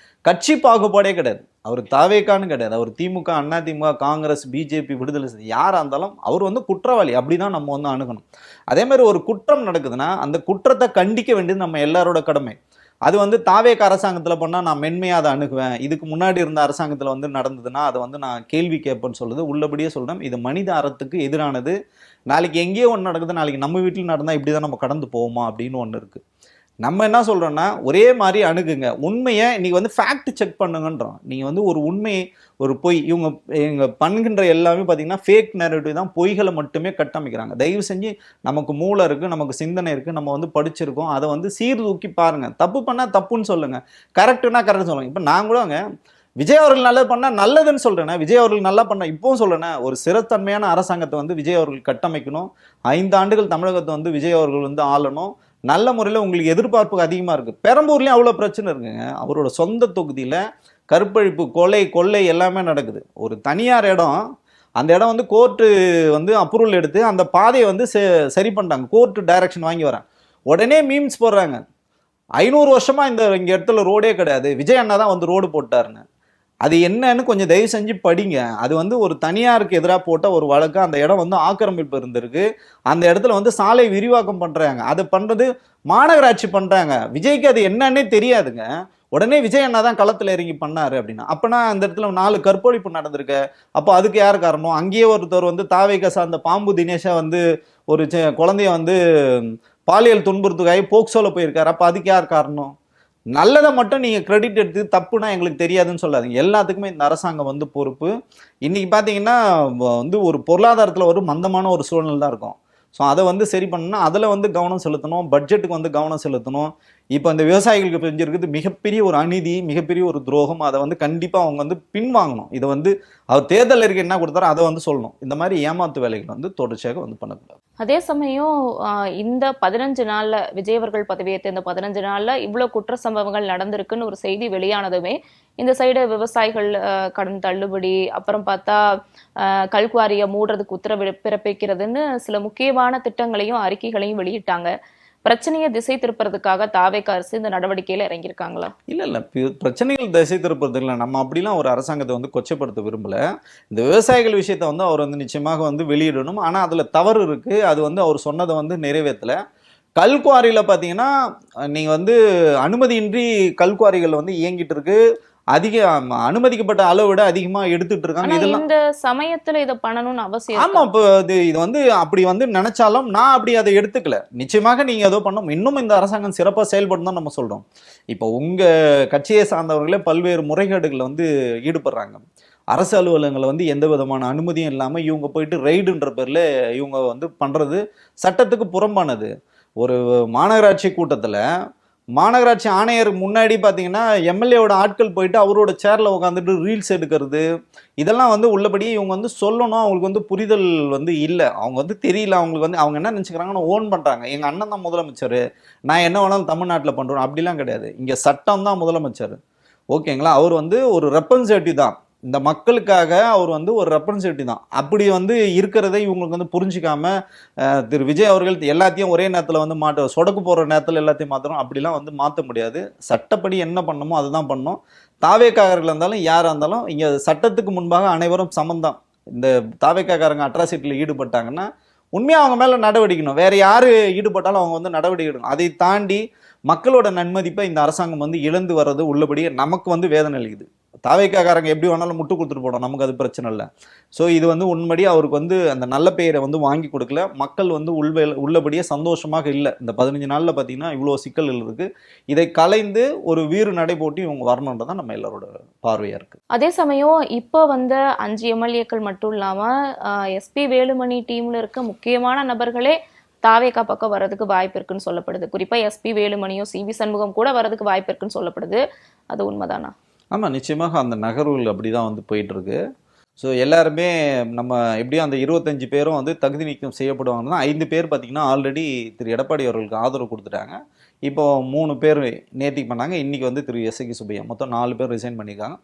கட்சி பாகுபாடே கிடையாது. அவர் தாவேக்கான்னு கிடையாது. அவர் திமுக, அண்ணா திமுக, காங்கிரஸ், பிஜேபி, விடுதலை செய்தி யாராக இருந்தாலும் அவர் வந்து குற்றவாளி. அப்படி தான் நம்ம வந்து அணுகணும். அதேமாதிரி ஒரு குற்றம் நடக்குதுன்னா அந்த குற்றத்தை கண்டிக்க வேண்டியது நம்ம எல்லாரோட கடமை. அது வந்து தாவேக அரசாங்கத்தில் பண்ணால் நான் மென்மையாக அதை அணுகுவேன், இதுக்கு முன்னாடி இருந்த அரசாங்கத்தில் வந்து நடந்ததுன்னா அதை வந்து நான் கேள்வி கேட்பேன்னு சொல்லுது. உள்ளபடியே சொல்கிறேன், இது மனித அறத்துக்கு எதிரானது. நாளைக்கு எங்கேயோ ஒன்று நடக்குது, நாளைக்கு நம்ம வீட்டில் நடந்தால் இப்படி தான் நம்ம கடந்து போவோமா அப்படின்னு ஒன்று இருக்குது. நம்ம என்ன சொல்கிறோன்னா ஒரே மாதிரி அணுகுங்க. உண்மையை இன்றைக்கி வந்து ஃபேக்ட் செக் பண்ணுங்கன்றோம். நீங்கள் வந்து ஒரு உண்மையை ஒரு பொய் இவங்க பண்ணுகின்ற எல்லாமே பார்த்தீங்கன்னா ஃபேக் நேரேட்டிவ் தான், பொய்களை மட்டுமே கட்டமைக்கிறாங்க. தயவு செஞ்சு நமக்கு மூளை இருக்குது, நமக்கு சிந்தனை இருக்குது, நம்ம வந்து படிச்சிருக்கோம், அதை வந்து சீர்தூக்கி பாருங்கள். தப்பு பண்ணால் தப்புன்னு சொல்லுங்கள், கரெக்டுனா கரெக்ட் சொல்லுங்கள். இப்போ நான் கூட விஜய் அவர்கள் நல்லது பண்ணால் நல்லதுன்னு சொல்கிறேன்னா, விஜய் அவர்கள் நல்லா பண்ணால் இப்போவும் சொல்கிறேன்னா ஒரு சிறத்தன்மையான அரசாங்கத்தை வந்து விஜய் அவர்கள் கட்டமைக்கணும். 5 ஆண்டுகள் தமிழகத்தை வந்து விஜய் அவர்கள் வந்து ஆளணும். நல்ல முறையில் உங்களுக்கு எதிர்பார்ப்பு அதிகமாக இருக்குது. பெரம்பூர்லேயும் அவ்வளோ பிரச்சனை இருக்குங்க. அவரோட சொந்த தொகுதியில் கற்பழிப்பு, கொள்ளை எல்லாமே நடக்குது. ஒரு தனியார் இடம், அந்த இடம் வந்து கோர்ட்டு வந்து அப்ரூவல் எடுத்து அந்த பாதையை வந்து சரி பண்ணிட்டாங்க. கோர்ட்டு டைரக்ஷன் வாங்கி வராங்க. உடனே மீம்ஸ் போடுறாங்க, 500 வருஷமாக இங்கே இடத்துல ரோடே கிடையாது, விஜய் அண்ணா தான் வந்து ரோடு போட்டாருன்னு. அது என்னன்னு கொஞ்சம் தயவு செஞ்சு படிங்க. அது வந்து ஒரு தனியாருக்கு எதிராக போட்ட ஒரு வழக்கு. அந்த இடம் வந்து ஆக்கிரமிப்பு இருந்திருக்கு. அந்த இடத்துல வந்து சாலை விரிவாக்கம் பண்ணுறாங்க. அதை பண்ணுறது மாநகராட்சி பண்ணுறாங்க. விஜய்க்கு அது என்னன்னே தெரியாதுங்க. உடனே விஜய் அண்ணா தான் களத்தில் இறங்கி பண்ணாரு அப்படின்னா, அப்போனா அந்த இடத்துல 4 கற்பழிப்பு நடந்திருக்கு. அப்போ அதுக்கு யார் காரணம்? அங்கேயே ஒருத்தர் வந்து தாவேக சார்ந்த பாம்பு தினேஷா வந்து ஒரு குழந்தைய வந்து பாலியல் துன்புறுத்துக்காக போக்சோல போயிருக்காரு. அப்போ அதுக்கு யார் காரணம்? நல்லதை மட்டும் நீங்கள் கிரெடிட் எடுத்து தப்புனா எங்களுக்கு தெரியாதுன்னு சொல்லாதீங்க. எல்லாத்துக்குமே இந்த அரசாங்கம் வந்து பொறுப்பு. இன்னைக்கு பார்த்தீங்கன்னா வந்து ஒரு பொருளாதாரத்தில் ஒரு மந்தமான ஒரு சூழ்நிலை தான் இருக்கும். ஸோ அதை வந்து சரி பண்ணணும்னா அதில் வந்து கவனம் செலுத்தணும், பட்ஜெட்டுக்கு வந்து கவனம் செலுத்தணும். இப்போ இந்த விவசாயிகளுக்கு செஞ்சிருக்கிறது மிகப்பெரிய ஒரு அநீதி, மிகப்பெரிய ஒரு துரோகம். அதை வந்து கண்டிப்பாக அவங்க வந்து பின்வாங்கணும். இதை வந்து அவர் தேர்தல் அறிக்கை என்ன கொடுத்தாரோ அதை வந்து சொல்லணும். இந்த மாதிரி ஏமாத்து வேலைகள் வந்து தொடர்ச்சியாக வந்து பண்ணக்கூடாது. அதே சமயம் இந்த 15 நாள்ல விஜய் அவர்கள் பதவியேற்ற இந்த 15 நாள்ல இவ்வளவு குற்ற சம்பவங்கள் நடந்திருக்குன்னு ஒரு செய்தி வெளியானதுமே இந்த சைடு விவசாயிகள் கடன் தள்ளுபடி, அப்புறம் பார்த்தா கல்குவாரியை மூடுறதுக்கு உத்தரவு பிறப்பிக்கிறதுன்னு சில முக்கியமான திட்டங்களையும் அறிக்கைகளையும் வெளியிட்டாங்க. பிரச்சனையை திசை திருப்புறதுக்காக தாவேக அரசு இந்த நடவடிக்கையில இறங்கியிருக்காங்களா? இல்ல பிரச்சனைகள் திசை திருப்புறது இல்லை. நம்ம அப்படிலாம் ஒரு அரசாங்கத்தை வந்து கொச்சப்படுத்த விரும்பல. இந்த விவசாயிகள் விஷயத்தை வந்து அவர் வந்து நிச்சயமாக வந்து வெளியிடணும். ஆனா அதுல தவறு இருக்கு. அது வந்து அவர் சொன்னதை வந்து நிறைவேற்றல. கல்குவாரியில பாத்தீங்கன்னா நீங்க வந்து அனுமதியின்றி கல்குவாரிகள் வந்து இயங்கிட்டு இருக்கு. அதிக அனுமதிக்கப்பட்ட அளவை விட அதிகமா எடுத்துட்டு இருக்காங்க. ஆனா இதெல்லாம் இந்த சமயத்துல இதை பண்ணணும்னு அவசியம் ஆமா. இருக்கா? இப்போ இது வந்து அப்படி வந்து நினைச்சாலும் நான் அப்படி அதை எடுத்துக்கல. நிச்சயமாக நீங்க ஏதோ பண்ணணும். இன்னும் இந்த அரசாங்கம் சிறப்பாக செயல்படும் தான் நம்ம சொல்றோம். இப்போ உங்க கட்சியை சார்ந்தவர்களே பல்வேறு முறைகேடுகளை வந்து ஈடுபடுறாங்க. அரசு அலுவலகங்களை வந்து எந்த விதமான அனுமதியும் இல்லாம இவங்க போயிட்டு ரெய்டுன்ற பேர்ல இவங்க வந்து பண்றது சட்டத்துக்கு புறம்பானது. ஒரு மாநகராட்சி கூட்டத்துல மாநகராட்சி ஆணையர் முன்னாடி பார்த்தீங்கன்னா எம்எல்ஏவோட ஆட்கள் போயிட்டு அவரோட சேர்ல உட்காந்துட்டு ரீல்ஸ் எடுக்கிறது, இதெல்லாம் வந்து உள்ளபடியே இவங்க வந்து சொல்லணும். அவங்களுக்கு வந்து புரிதல் வந்து இல்லை. அவங்க வந்து தெரியல. அவங்களுக்கு வந்து அவங்க என்ன நினச்சிக்கிறாங்கன்னா ஓன் பண்ணுறாங்க. எங்கள் அண்ணன் தான் முதலமைச்சர், நான் என்ன வேணாலும் தமிழ்நாட்டில் பண்ணுறோம் அப்படிலாம் கிடையாது. இங்கே சட்டம் தான் முதலமைச்சர். ஓகேங்களா? அவர் வந்து ஒரு ரெப்ரசன்டேட்டிவ் தான். இந்த மக்களுக்காக அவர் வந்து ஒரு ரெப்ரசன்டேட்டிவ் தான். அப்படி வந்து இருக்கிறதை இவங்களுக்கு வந்து புரிஞ்சிக்காம திரு விஜய் அவர்கள் எல்லாத்தையும் ஒரே நேரத்தில் வந்து சொடக்கு போடுற நேரத்தில் எல்லாத்தையும் மாற்றணும். அப்படிலாம் வந்து மாற்ற முடியாது. சட்டப்படி என்ன பண்ணணுமோ அதுதான் பண்ணணும். தாவேக்காரர்கள் இருந்தாலும் யாராக இருந்தாலும் இங்கே சட்டத்துக்கு முன்பாக அனைவரும் சமந்தான். இந்த தாவேக்காரங்க அட்ராசிட்டியில் ஈடுபட்டாங்கன்னா உண்மையாக அவங்க மேலே நடவடிக்கணும். வேற யார் ஈடுபட்டாலும் அவங்க வந்து நடவடிக்கை எடுக்கணும். அதை தாண்டி மக்களோட நன்மதிப்பை இந்த அரசாங்கம் வந்து இழந்து வர்றது உள்ளபடியே நமக்கு வந்து வேதனை அளிக்குது. தாவேக்காரங்க எப்படி வேணாலும் முட்டு கொடுத்துட்டு போனோம், நமக்கு அது பிரச்சனை இல்லை. ஸோ இது வந்து உண்மைடி அவருக்கு வந்து அந்த நல்ல பெயரை வந்து வாங்கி கொடுக்கல. மக்கள் வந்து உள்ளபடியே சந்தோஷமாக இல்லை. இந்த 15 நாளில் பார்த்தீங்கன்னா இவ்வளோ சிக்கல்கள் இருக்குது. இதை கலைந்து ஒரு வீறு நடை போட்டு இவங்க வரணுன்றதான் நம்ம எல்லாரோட பார்வையாக இருக்குது. அதே சமயம் இப்போ வந்த 5 எம்எல்ஏக்கள் மட்டும் இல்லாம எஸ்பி வேலுமணி டீம்ல இருக்க முக்கியமான நபர்களே தாவேகா பக்கம் வர்றதுக்கு வாய்ப்பு இருக்குன்னு சொல்லப்படுது. குறிப்பா எஸ்பி வேலுமணியும் சிவி சண்முகம் கூட வர்றதுக்கு வாய்ப்பு இருக்குன்னு சொல்லப்படுது. அது உண்மைதானா? ஆமாம், நிச்சயமாக அந்த நகர்வுகள் அப்படி தான் வந்து போயிட்டுருக்கு. ஸோ எல்லாருமே நம்ம எப்படியும் அந்த 25 பேரும் வந்து தகுதி நீக்கம் செய்யப்படுவாங்கன்னா 5 பேர் பார்த்திங்கன்னா ஆல்ரெடி திரு எடப்பாடி அவர்களுக்கு ஆதரவு கொடுத்துட்டாங்க. இப்போ 3 பேர் நேத்திக்கு பண்ணாங்க. இன்றைக்கி வந்து திரு எஸ்ஐகி சுப்பையா மொத்தம் 4 பேர் ரிசைன் பண்ணியிருக்காங்க.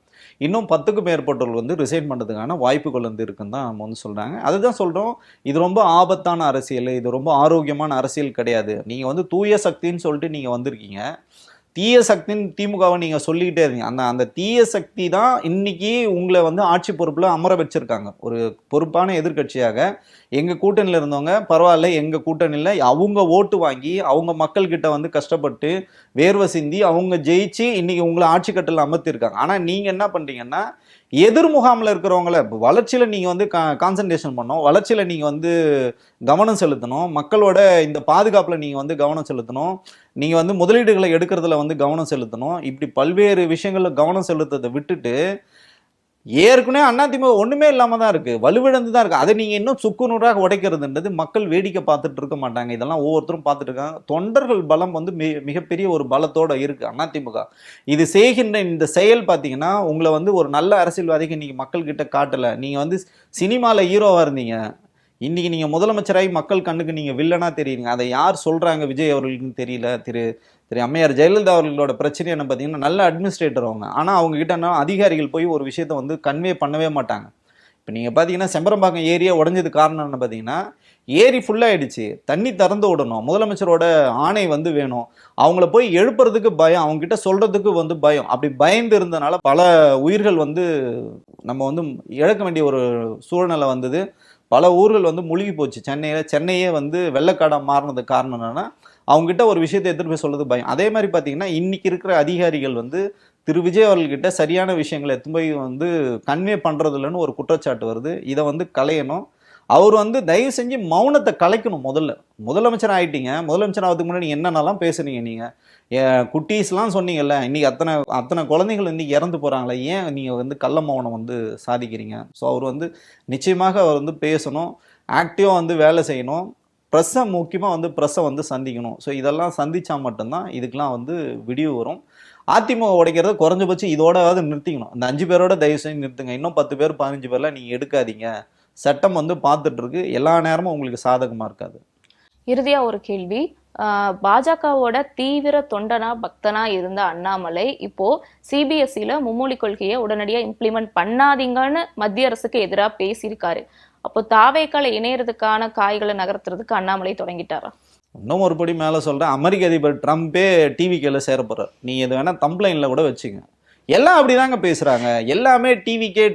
இன்னும் 10க்கும் மேற்பட்டவர்கள் வந்து ரிசைன் பண்ணுறதுக்கான வாய்ப்புகள் வந்து இருக்குன்னு தான் நம்ம வந்து சொல்கிறாங்க. அதுதான் சொல்கிறோம், இது ரொம்ப ஆபத்தான அரசியல், இது ரொம்ப ஆரோக்கியமான அரசியல் கிடையாது. நீங்கள் வந்து தூய சக்தின்னு சொல்லிட்டு நீங்கள் வந்திருக்கீங்க. தீய சக்தின்னு திமுகவை நீங்கள் சொல்லிக்கிட்டே இருந்தீங்க. அந்த தீய சக்தி தான் இன்னைக்கு உங்களை வந்து ஆட்சி பொறுப்பில் அமர வச்சிருக்காங்க. ஒரு பொறுப்பான எதிர்கட்சியாக எங்கள் கூட்டணியில் இருந்தவங்க பரவாயில்ல, எங்கள் கூட்டணியில் அவங்க ஓட்டு வாங்கி அவங்க மக்கள்கிட்ட வந்து கஷ்டப்பட்டு வேர்வை சிந்தி அவங்க ஜெயிச்சு இன்னைக்கு உங்களை ஆட்சி கட்டில் அமர்த்திருக்காங்க. ஆனால் நீங்கள் என்ன பண்ணுறீங்கன்னா எதிர் முகாமில் இருக்கிறவங்கள வளர்ச்சியில் நீங்கள் வந்து கான்சன்ட்ரேஷன் பண்ணணும், வளர்ச்சியில் நீங்கள் வந்து கவனம் செலுத்தணும், மக்களோட இந்த பாதுகாப்பில் நீங்கள் வந்து கவனம் செலுத்தணும், நீங்கள் வந்து முதலீடுகளை எடுக்கிறதுல வந்து கவனம் செலுத்தணும். இப்படி பல்வேறு விஷயங்களில் கவனம் செலுத்ததை விட்டுட்டு ஏற்கனவே அதிமுக ஒன்றுமே இல்லாமல் தான் இருக்குது, வலுவிழந்து தான் இருக்குது. அதை நீங்கள் இன்னும் சுக்குநூறாக உடைக்கிறதுன்றது மக்கள் வேடிக்கை பார்த்துட்டு இருக்க மாட்டாங்க. இதெல்லாம் ஒவ்வொருத்தரும் பார்த்துட்டு இருக்காங்க. தொண்டர்கள் பலம் வந்து மிகப்பெரிய ஒரு பலத்தோடு இருக்குது அதிமுக. இது செய்கின்ற இந்த செயல் பார்த்தீங்கன்னா உங்களை வந்து ஒரு நல்ல அரசியல்வாதிக்கு நீங்கள் மக்கள்கிட்ட காட்டலை. நீங்கள் வந்து சினிமாவில் ஹீரோவாக இருந்தீங்க, இன்றைக்கி நீங்கள் முதலமைச்சராகி மக்கள் கண்ணுக்கு நீங்கள் வில்லனாக தெரியுங்க. அதை யார் சொல்கிறாங்க விஜய் அவர்களுக்குன்னு தெரியல. திரு அம்மையார் ஜெயலலிதா அவர்களோட பிரச்சனை என்ன பார்த்தீங்கன்னா நல்ல அட்மினிஸ்ட்ரேட்டர் அவங்க. ஆனால் அவங்ககிட்ட அதிகாரிகள் போய் ஒரு விஷயத்தை வந்து கன்வே பண்ணவே மாட்டாங்க. இப்போ நீங்கள் பார்த்தீங்கன்னா செம்பரம்பாக்கம் ஏரியா உடஞ்சது காரணம் என்ன பார்த்தீங்கன்னா ஏரி ஃபுல்லாகிடுச்சு, தண்ணி திறந்து விடணும், முதலமைச்சரோட ஆணை வந்து வேணும், அவங்கள போய் எழுப்புறதுக்கு பயம், அவங்ககிட்ட சொல்கிறதுக்கு வந்து பயம். அப்படி பயந்து இருந்தனால பல உயிர்கள் வந்து நம்ம வந்து இழக்க வேண்டிய ஒரு சூழ்நிலை வந்தது. பல ஊர்கள் வந்து முழுகி போச்சு. சென்னையே வந்து வெள்ளக்காடாக மாறினதுக்கு காரணம் என்னென்னா அவங்ககிட்ட ஒரு விஷயத்தை எடுத்துகிட்டு போய் சொல்கிறது பயம். அதே மாதிரி பார்த்தீங்கன்னா இன்றைக்கி இருக்கிற அதிகாரிகள் வந்து திரு விஜய் அவர்கள்கிட்ட சரியான விஷயங்களை எடுத்து போய் வந்து கன்வே பண்ணுறது இல்லைன்னு ஒரு குற்றச்சாட்டு வருது. இதை வந்து களையணும். அவர் வந்து தயவு செஞ்சு மௌனத்தை கலைக்கணும். முதலமைச்சர் ஆயிட்டீங்க, முதலமைச்சர் ஆகிறதுக்கு முன்னாடி நீங்க என்னென்னலாம் பேசுனீங்க? நீங்க குட்டீஸ்லாம் சொன்னீங்கல்ல, இன்னைக்கு அத்தனை குழந்தைகள் இன்னைக்கு இறந்து போறாங்களே, ஏன் நீங்க வந்து கள்ள மௌனம் வந்து சாதிக்கிறீங்க? ஸோ அவர் வந்து நிச்சயமாக அவர் வந்து பேசணும், ஆக்டிவாக வந்து வேலை செய்யணும், ப்ரெஸ்ஸை முக்கியமாக வந்து ப்ரெஸ்ஸை வந்து சந்திக்கணும். ஸோ இதெல்லாம் சந்திச்சா மட்டும்தான் இதுக்கெலாம் வந்து விடிவு வரும். அதிமுக உடைக்கிறது குறைஞ்சபட்சம் இதோடவாவது நிறுத்திக்கணும். இந்த 5 பேரோட தயவு செஞ்சு நிறுத்துங்க. இன்னும் 10 பேர் 15 பேர்லாம் நீங்கள் எடுக்காதீங்க. சட்டம் வந்து பார்த்துட்டு இருக்கு, எல்லா நேரமும் உங்களுக்கு சாதகமாக இருக்காது. இறுதியா ஒரு கேள்வி. பாஜகவோட தீவிர தொண்டனா பக்தனா இருந்த அண்ணாமலை இப்போ சிபிஎஸ்சில மும்மொழி கொள்கையை உடனடியா இம்ப்ளிமெண்ட் பண்ணாதீங்கன்னு மத்திய அரசுக்கு எதிராக பேசியிருக்காரு. அப்போ தாவேக்கால இணையறதுக்கான காய்களை நகர்த்துறதுக்கு அண்ணாமலை தொடங்கிட்டாரா? இன்னும் ஒரு படி மேலே சொல்கிறேன், அமெரிக்க அதிபர் ட்ரம்ப்பே டிவிக்கேல சேர போகிறார். நீங்கள் இது வேணால் தம்ப்லைனில் கூட வச்சுங்க. எல்லாம் அப்படிதாங்க பேசுகிறாங்க, எல்லாமே டிவிக்கே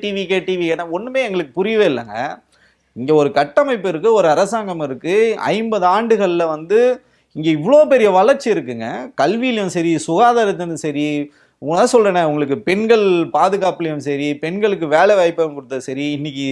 ஒன்றுமே எங்களுக்கு புரியவே இல்லைங்க. இங்கே ஒரு கட்டமைப்பு இருக்குது, ஒரு அரசாங்கம் இருக்குது, 50 ஆண்டுகளில் வந்து இங்கே இவ்வளோ பெரிய வளர்ச்சி இருக்குங்க. கல்வியிலையும் சரி, சுகாதாரத்திலும் சரி, உங்களால் சொல்கிறேனே, உங்களுக்கு பெண்கள் பாதுகாப்புலையும் சரி, பெண்களுக்கு வேலை வாய்ப்பும் கொடுத்தது சரி, இன்னைக்கு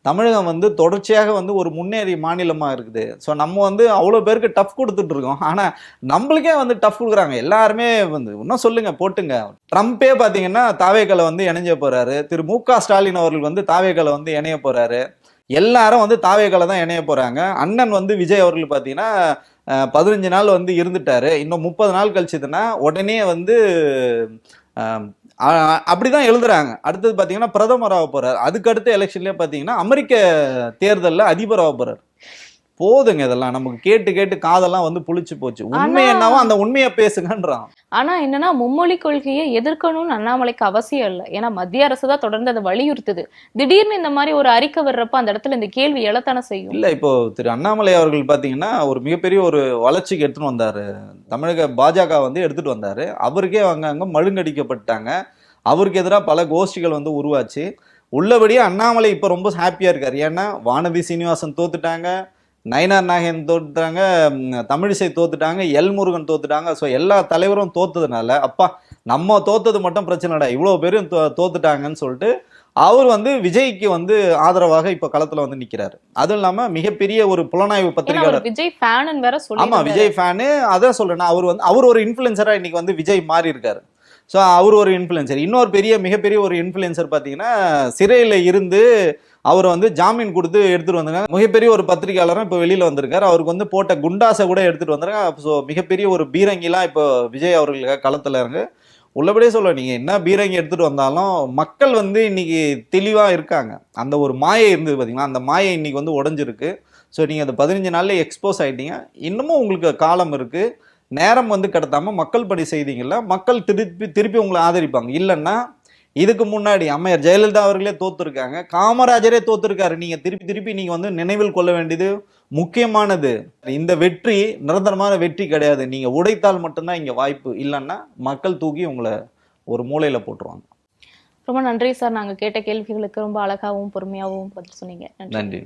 தமிழகம் வந்து தொடர்ச்சியாக வந்து ஒரு முன்னேறிய மாநிலமாக இருக்குது. ஸோ நம்ம வந்து அவ்வளோ பேருக்கு டஃப் கொடுத்துட்ருக்கோம், ஆனால் நம்மளுக்கே வந்து டஃப் கொடுக்குறாங்க. எல்லாருமே வந்து இன்னும் சொல்லுங்கள் போட்டுங்க. ட்ரம்ப்பே பார்த்தீங்கன்னா தாவேக்கால வந்து இணைஞ்ச போகிறாரு. திரு மு.க. ஸ்டாலின் அவர்கள் வந்து தாவேக்கால வந்து இணைய போகிறாரு. எல்லாரும் வந்து தாவேக்கால தான் இணைய போகிறாங்க. அண்ணன் வந்து விஜய் அவர்கள் பார்த்தீங்கன்னா 15 நாள் வந்து இருந்துட்டாரு. இன்னும் 30 நாள் கழிச்சதுன்னா உடனே வந்து அப்படிதான் எழுதுறாங்க. அடுத்தது பார்த்தீங்கன்னா பிரதமராக போறாரு. அதுக்கு அடுத்த எலெக்ஷன்லேயே பார்த்தீங்கன்னா அமெரிக்க தேர்தலில் அதிபராக போறாரு. போதுங்க, இதெல்லாம் நமக்கு கேட்டு கேட்டு காதெல்லாம் வந்து புளிச்சு போச்சு. உண்மை என்னவோ அந்த உண்மையை பேசுங்கன்றான். ஆனா என்னன்னா, மும்மொழி கொள்கையை எதிர்க்கணும்னு அண்ணாமலைக்கு அவசியம் இல்லை. ஏன்னா மத்திய அரசு தான் தொடர்ந்து அதை வலியுறுத்துது. திடீர்னு இந்த மாதிரி ஒரு அறிக்கை வர்றப்ப அந்த இடத்துல இந்த கேள்வி எழத்தானே செய்யும். இல்ல, இப்போ திரு அண்ணாமலை அவர்கள் பாத்தீங்கன்னா ஒரு மிகப்பெரிய ஒரு வளர்ச்சிக்கு எடுத்துட்டு வந்தாரு. தமிழக பாஜக வந்து எடுத்துட்டு வந்தாரு. அவருக்கே அங்க மழுங்கடிக்கப்பட்டாங்க. அவருக்கு எதிராக பல கோஷ்டிகள் வந்து உருவாச்சு. உள்ளபடியே அண்ணாமலை இப்ப ரொம்ப ஹாப்பியா இருக்காரு. ஏன்னா வானதி சீனிவாசன் தோத்துட்டாங்க, நயினார் நாகேந்திரன் தோத்துட்டாங்க, தமிழிசை தோத்துட்டாங்க, எல் முருகன் தோத்துட்டாங்க. ஸோ எல்லா தலைவரும் தோத்ததுனால அப்பா நம்ம தோத்தது மட்டும் பிரச்சனைடா, இவ்வளோ பேரும் தோத்துட்டாங்கன்னு சொல்லிட்டு அவர் வந்து விஜய்க்கு வந்து ஆதரவாக இப்ப களத்துல வந்து நிக்கிறாரு. அதுவும் இல்லாம மிகப்பெரிய ஒரு புலனாய்வு பத்திரிகையாளர், விஜய் ஃபேன் வேற சொல்லி. ஆமா விஜய் ஃபேனு. அதான் சொல்றேன், அவர் ஒரு இன்ஃபுளுசரா இன்னைக்கு வந்து விஜய் மாறி இருக்காரு. ஸோ அவர் ஒரு இன்ஃப்ளூயன்சர். இன்னொரு மிகப்பெரிய ஒரு இன்ஃப்ளூயன்சர் பார்த்தீங்கன்னா சிறையில் இருந்து அவரை வந்து ஜாமீன் கொடுத்து எடுத்துகிட்டு வந்திருக்காங்க. மிகப்பெரிய ஒரு பத்திரிகையாளரும் இப்போ வெளியில் வந்திருக்காரு. அவருக்கு வந்து போட்ட குண்டாசை கூட எடுத்துகிட்டு வந்திருக்காங்க. ஸோ மிகப்பெரிய ஒரு பீரங்கிலாம் இப்போ விஜய் அவர்களுக்கு களத்தில் இருக்கு. உள்ளபடியே சொல்ல, நீங்கள் என்ன பீரங்கி எடுத்துகிட்டு வந்தாலும் மக்கள் வந்து இன்னைக்கு தெளிவாக இருக்காங்க. அந்த ஒரு மாயை இருந்தது பார்த்தீங்கன்னா, அந்த மாயை இன்னைக்கு வந்து உடஞ்சிருக்கு. ஸோ நீங்கள் அந்த 15 நாள்லேயே எக்ஸ்போஸ் ஆகிட்டீங்க. இன்னமும் உங்களுக்கு காலம் இருக்குது. நேரம் வந்து கடத்தாம மக்கள் பணி செய்தீங்கல்ல, மக்கள் திருப்பி உங்களை ஆதரிப்பாங்க. இல்லைன்னா இதுக்கு முன்னாடி அம்மையார் ஜெயலலிதா அவர்களே தோத்துருக்காங்க, காமராஜரே தோத்துருக்காரு. நீங்க திருப்பி நீங்க வந்து நினைவில் கொள்ள வேண்டியது முக்கியமானது, இந்த வெற்றி நிரந்தரமான வெற்றி கிடையாது. நீங்க உடைத்தால் மட்டும்தான் இங்க வாய்ப்பு, இல்லைன்னா மக்கள் தூக்கி உங்களை ஒரு மூலையில போட்டுருவாங்க. ரொம்ப நன்றி சார். நாங்க கேட்ட கேள்விகளுக்கு ரொம்ப அழகாவும் பொறுமையாகவும் பதில் சொன்னீங்க. நன்றி.